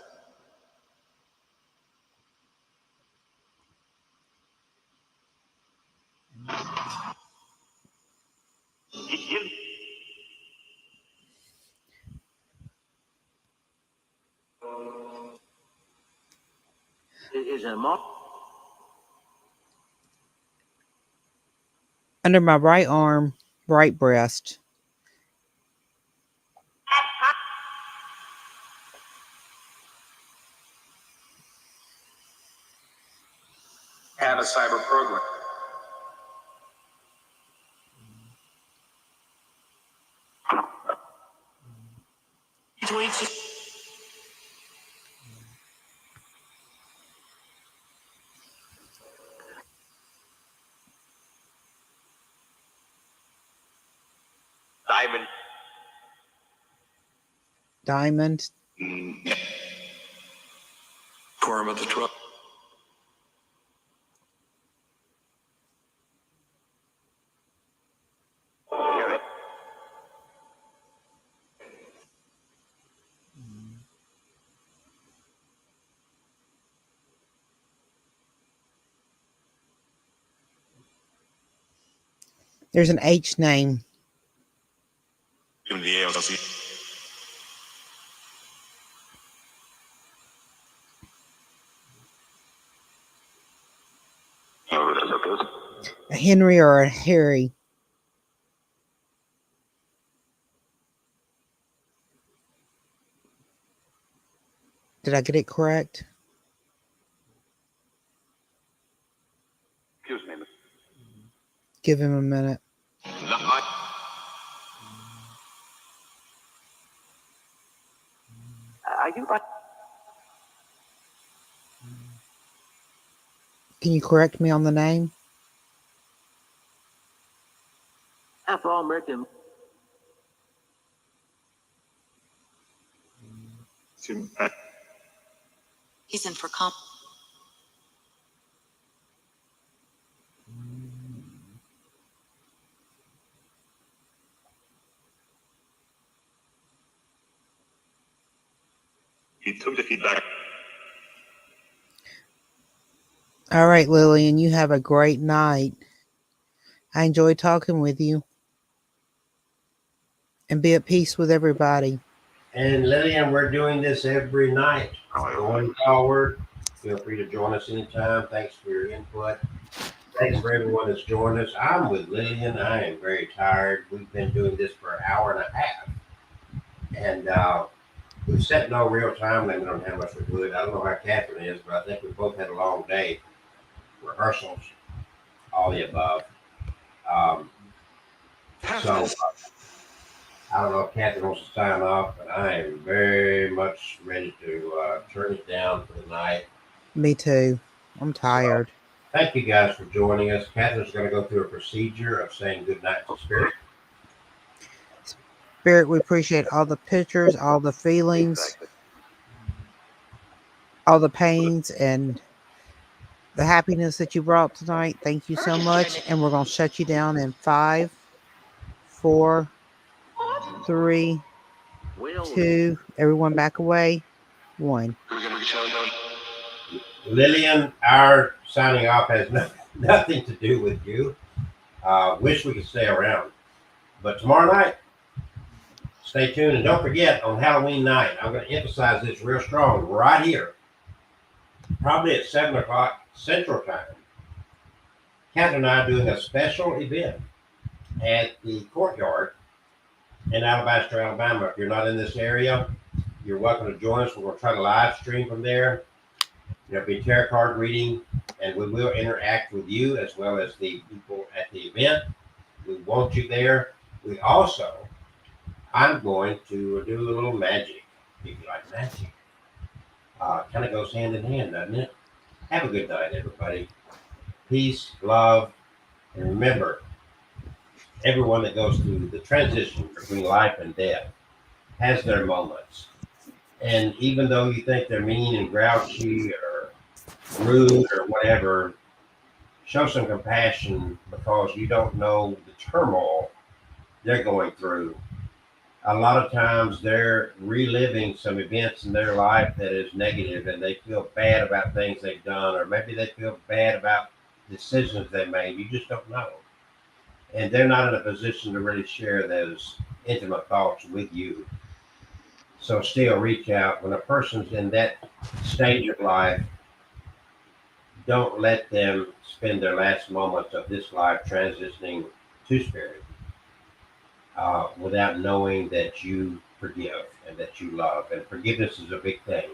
Is a mock. Under my right arm, right breast. Have a cyber program. Diamond. Diamond. Quorum of the 12. There's an H name. In the ALC. A Henry or a Harry. Did I get it correct? Excuse me. Give him a minute. Are you right? Can you correct me on the name? Afro-American. He's in for comp. He took the feedback. All right, Lillian, you have a great night. I enjoyed talking with you. And be at peace with everybody. And Lillian, we're doing this every night going forward. Feel free to join us anytime. Thanks for your input. Thanks for everyone that's joined us. I'm with Lillian. I am very tired. We've been doing this for an hour and a half. And we've set no real time limit on how much we do it. I don't know how Catherine is, but I think we both had a long day. Rehearsals, all the above. So I don't know if Catherine wants to sign off, but I am very much ready to turn it down for the night. Me too. I'm tired. So, thank you guys for joining us. Catherine's going to go through a procedure of saying good night to Spirit. Spirit, we appreciate all the pictures, all the feelings, all the pains, and the happiness that you brought tonight. Thank you so much. And we're going to shut you down in 5, 4, 3, 2. Everyone back away. 1. Lillian, our signing off has nothing to do with you. Wish we could stay around. But tomorrow night, stay tuned. And don't forget, on Halloween night, I'm going to emphasize this real strong right here. Probably at 7 o'clock Central Time. Catherine and I are doing a special event at the Courtyard in Alabaster, Alabama. If you're not in this area, you're welcome to join us. We're going to try to live stream from there. There'll be tarot card reading, and we will interact with you as well as the people at the event. We want you there. We also, I'm going to do a little magic, if you like magic. Kind of goes hand in hand, doesn't it? Have a good night, everybody. Peace, love, and remember, everyone that goes through the transition between life and death has their moments. And even though you think they're mean and grouchy or rude or whatever, show some compassion because you don't know the turmoil they're going through. A lot of times they're reliving some events in their life that is negative and they feel bad about things they've done, or maybe they feel bad about decisions they made. You just don't know. And they're not in a position to really share those intimate thoughts with you. So still reach out. When a person's in that stage of life, don't let them spend their last moments of this life transitioning to spirit without knowing that you forgive and that you love. And forgiveness is a big thing.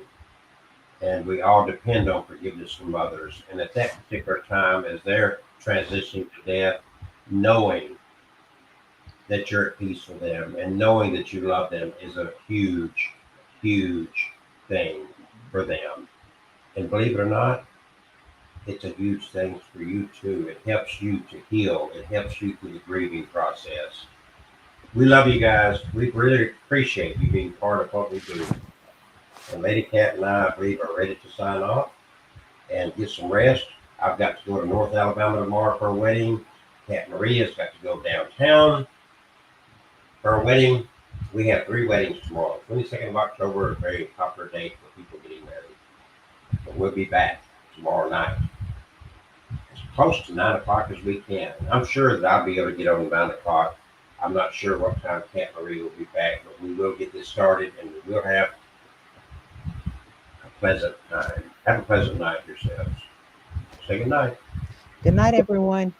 And we all depend on forgiveness from others. And at that particular time, as they're transitioning to death, knowing that you're at peace with them and knowing that you love them is a huge, huge thing for them. And believe it or not, it's a huge thing for you too. It helps you to heal. It helps you through the grieving process. We love you guys. We really appreciate you being part of what we do. And Lady Cat and I believe are ready to sign off and get some rest. I've got to go to North Alabama tomorrow for a wedding. Cat Maria's got to go downtown for a wedding. We have 3 weddings tomorrow. 22nd of October, a very popular date for people getting married. But we'll be back tomorrow night as close to 9 o'clock as we can. I'm sure that I'll be able to get on 9 o'clock. I'm not sure what time Cat Marie will be back, but we will get this started and we will have a pleasant time. Have a pleasant night yourselves. Say good night. Good night, everyone.